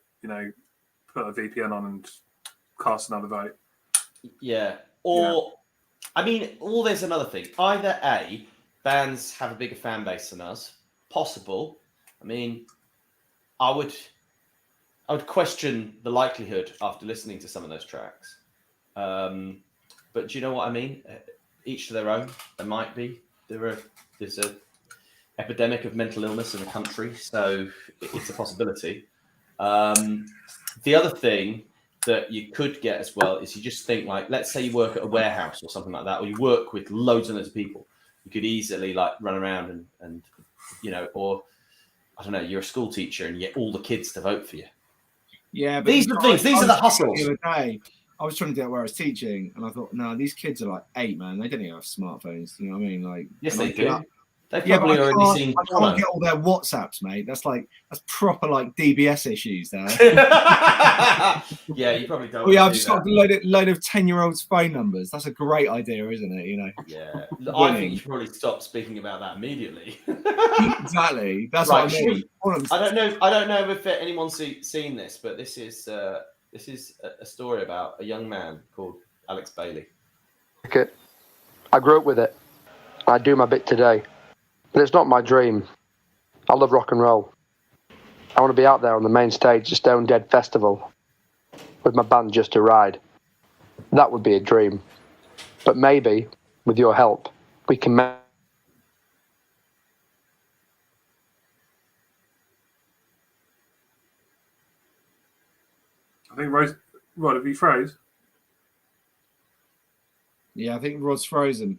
put a VPN on and cast another vote. Yeah. Or there's another thing. Either A, bands have a bigger fan base than us. Possible. I mean, I would question the likelihood after listening to some of those tracks. But do you know what I mean? Each to their own. There might be. There's a epidemic of mental illness in the country, so it's a possibility. The other thing that you could get as well is you just think, like, let's say you work at a warehouse or something like that, or you work with loads and loads of people. You could easily run around and or I don't know, you're a school teacher and you get all the kids to vote for you. Yeah, but these are the things. These are the hustles. The other day, I was trying to do it where I was teaching, and I thought, no, these kids are like 8, man. They don't even have smartphones. You know what I mean? Like, yes, they do. They've Yeah, probably but already seen. I can't get all their WhatsApps, mate. That's proper DBS issues there. Yeah, you probably don't. Oh, yeah, I've just got a load of 10-year-olds' phone numbers. That's a great idea, isn't it? Yeah, I think you should probably stop speaking about that immediately. Exactly. That's right, what I mean. I don't know if anyone's seen this, but this is a story about a young man called Alex Bailey. I grew up with it. I do my bit today. But it's not my dream. I love rock and roll. I want to be out there on the main stage at Stone Dead Festival with my band Just to Ride. That would be a dream. But maybe, with your help, we can make... I think Rod, have you froze? Yeah, I think Rod's frozen.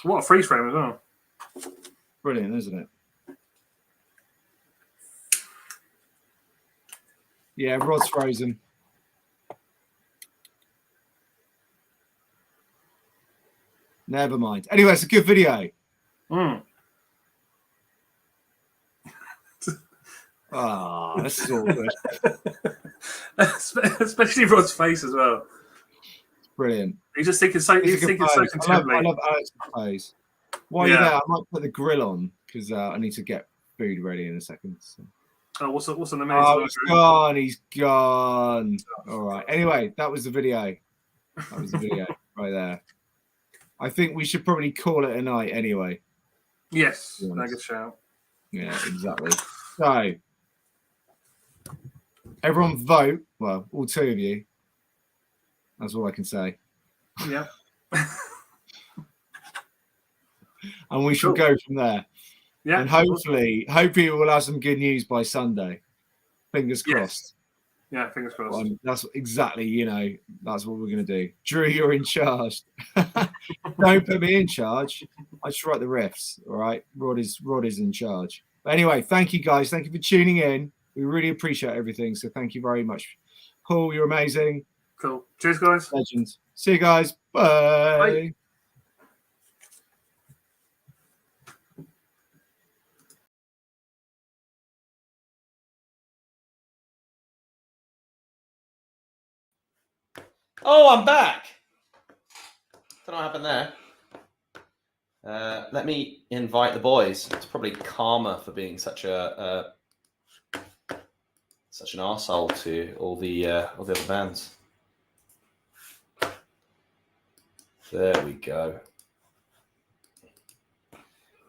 What a freeze frame as well. Brilliant, isn't it? Yeah, Rod's frozen. Never mind. Anyway, it's a good video. This is awkward. Especially Rod's face as well. Brilliant. He's just thinking so. He's thinking so contemporary. I love Alex's pose. While you're there, I might put the grill on because I need to get food ready in a second. So. Oh, what's on the menu? Oh, he's gone. He's gone. All right. Anyway, that was the video. That was the video right there. I think we should probably call it a night anyway. Yes, good shout. Yeah, exactly. So, everyone vote. Well, all 2 of you. That's all I can say. Yeah. And we shall go from there. Yeah. And hopefully we'll have some good news by Sunday. Fingers crossed. Yeah, fingers crossed. That's exactly, that's what we're going to do. Drew, you're in charge. Don't put me in charge. I just write the riffs, all right? Rod is in charge. But anyway, thank you guys. Thank you for tuning in. We really appreciate everything. So thank you very much. Paul, you're amazing. Cool. Cheers, guys. Legends. See you guys. Bye. Bye. Oh, I'm back. Don't know what happened there. Let me invite the boys. It's probably karma for being such an arsehole to all the other bands. There we go.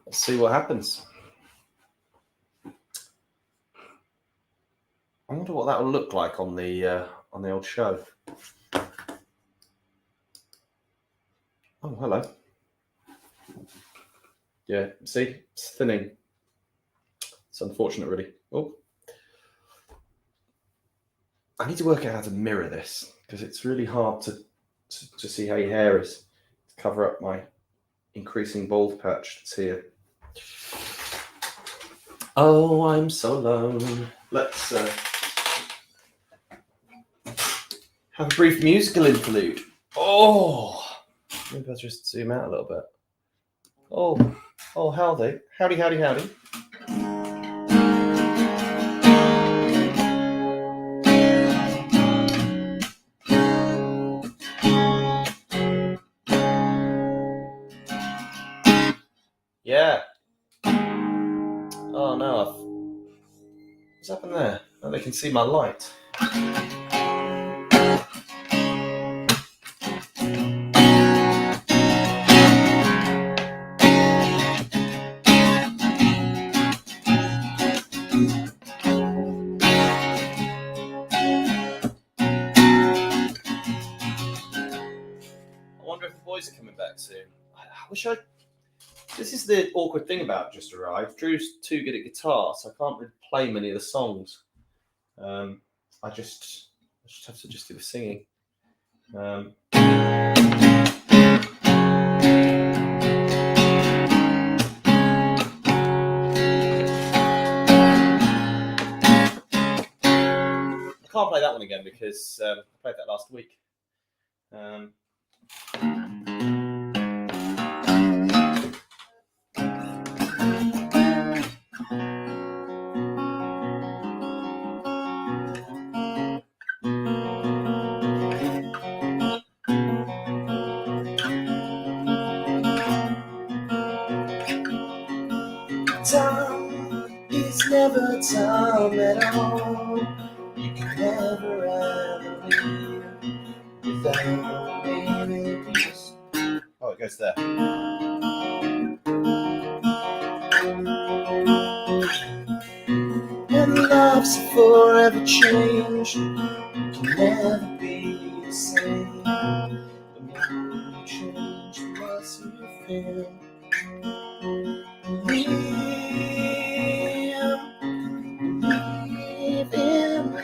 Let's see what happens. I wonder what that will look like on the old show. Oh, hello. Yeah, see, it's thinning. It's unfortunate, really. Oh, I need to work out how to mirror this because it's really hard to see how your hair is. To cover up my increasing bald patch that's here. Oh, I'm so alone. Let's have a brief musical interlude. Oh, maybe I'll just zoom out a little bit. Oh, howdy. Howdy. Yeah. Oh no, what's happened there? Oh, they can see my light. I wonder if the boys are coming back soon. I wish I... This is the awkward thing about Just Arrived. Drew's too good at guitar, so I can't really play many of the songs. I just have to just do the singing. I can't play that one again because I played that last week. Time is never time at all. You can never ever leave without any peace. Oh, it goes there. And love's forever changed. You can never be the same. When you change, you must feel. Believe in me.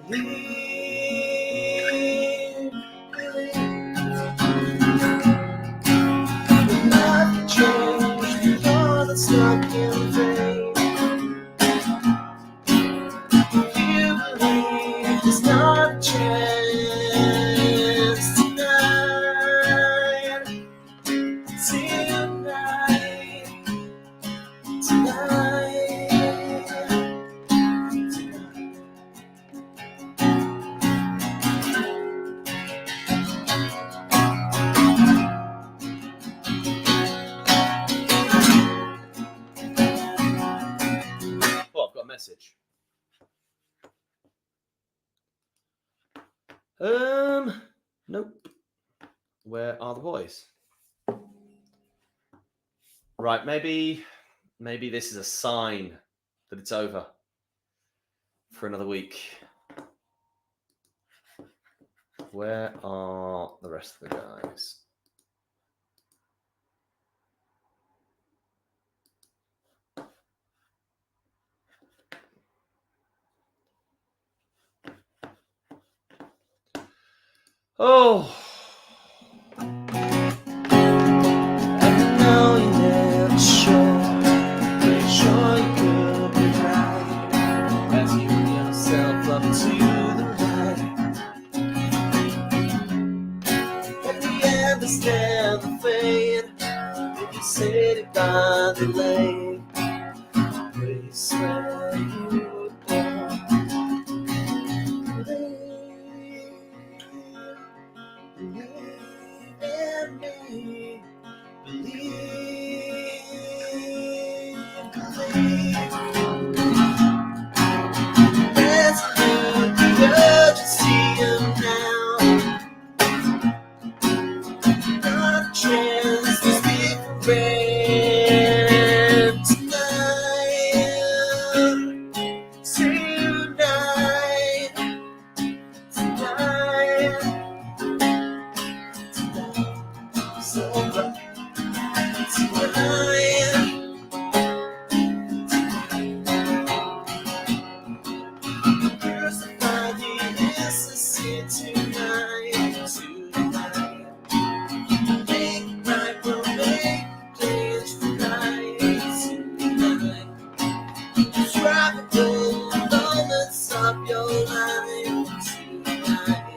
Believe. When nothing changed, you're not stuck in vain. You believe there's not a chance tonight. Oh, I've got a message. Nope. Where are the boys? Right, maybe this is a sign that it's over for another week. Where are the rest of the guys? Oh, I know you're never sure which by the lake, place where you were born. Believe in me, believe. There's a look of urgency now. Not a chance to speak for rain tonight. Tonight. So tonight. Crucify the innocent tonight. Make it right, we'll make plans tonight. Tonight. Describable moments of your life. Tonight.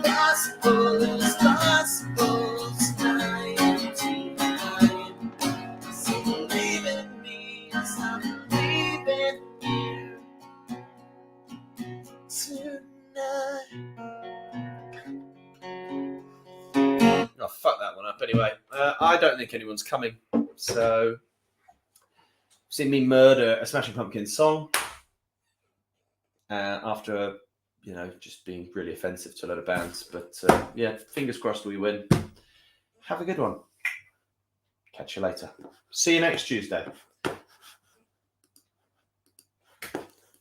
Possible is possible tonight. Tonight. So believe in me as I believe in you. Tonight. Oh, fuck that one up anyway. I don't think anyone's coming. So, seen me murder a Smashing Pumpkins song after, just being really offensive to a lot of bands. But yeah, fingers crossed we win. Have a good one. Catch you later. See you next Tuesday.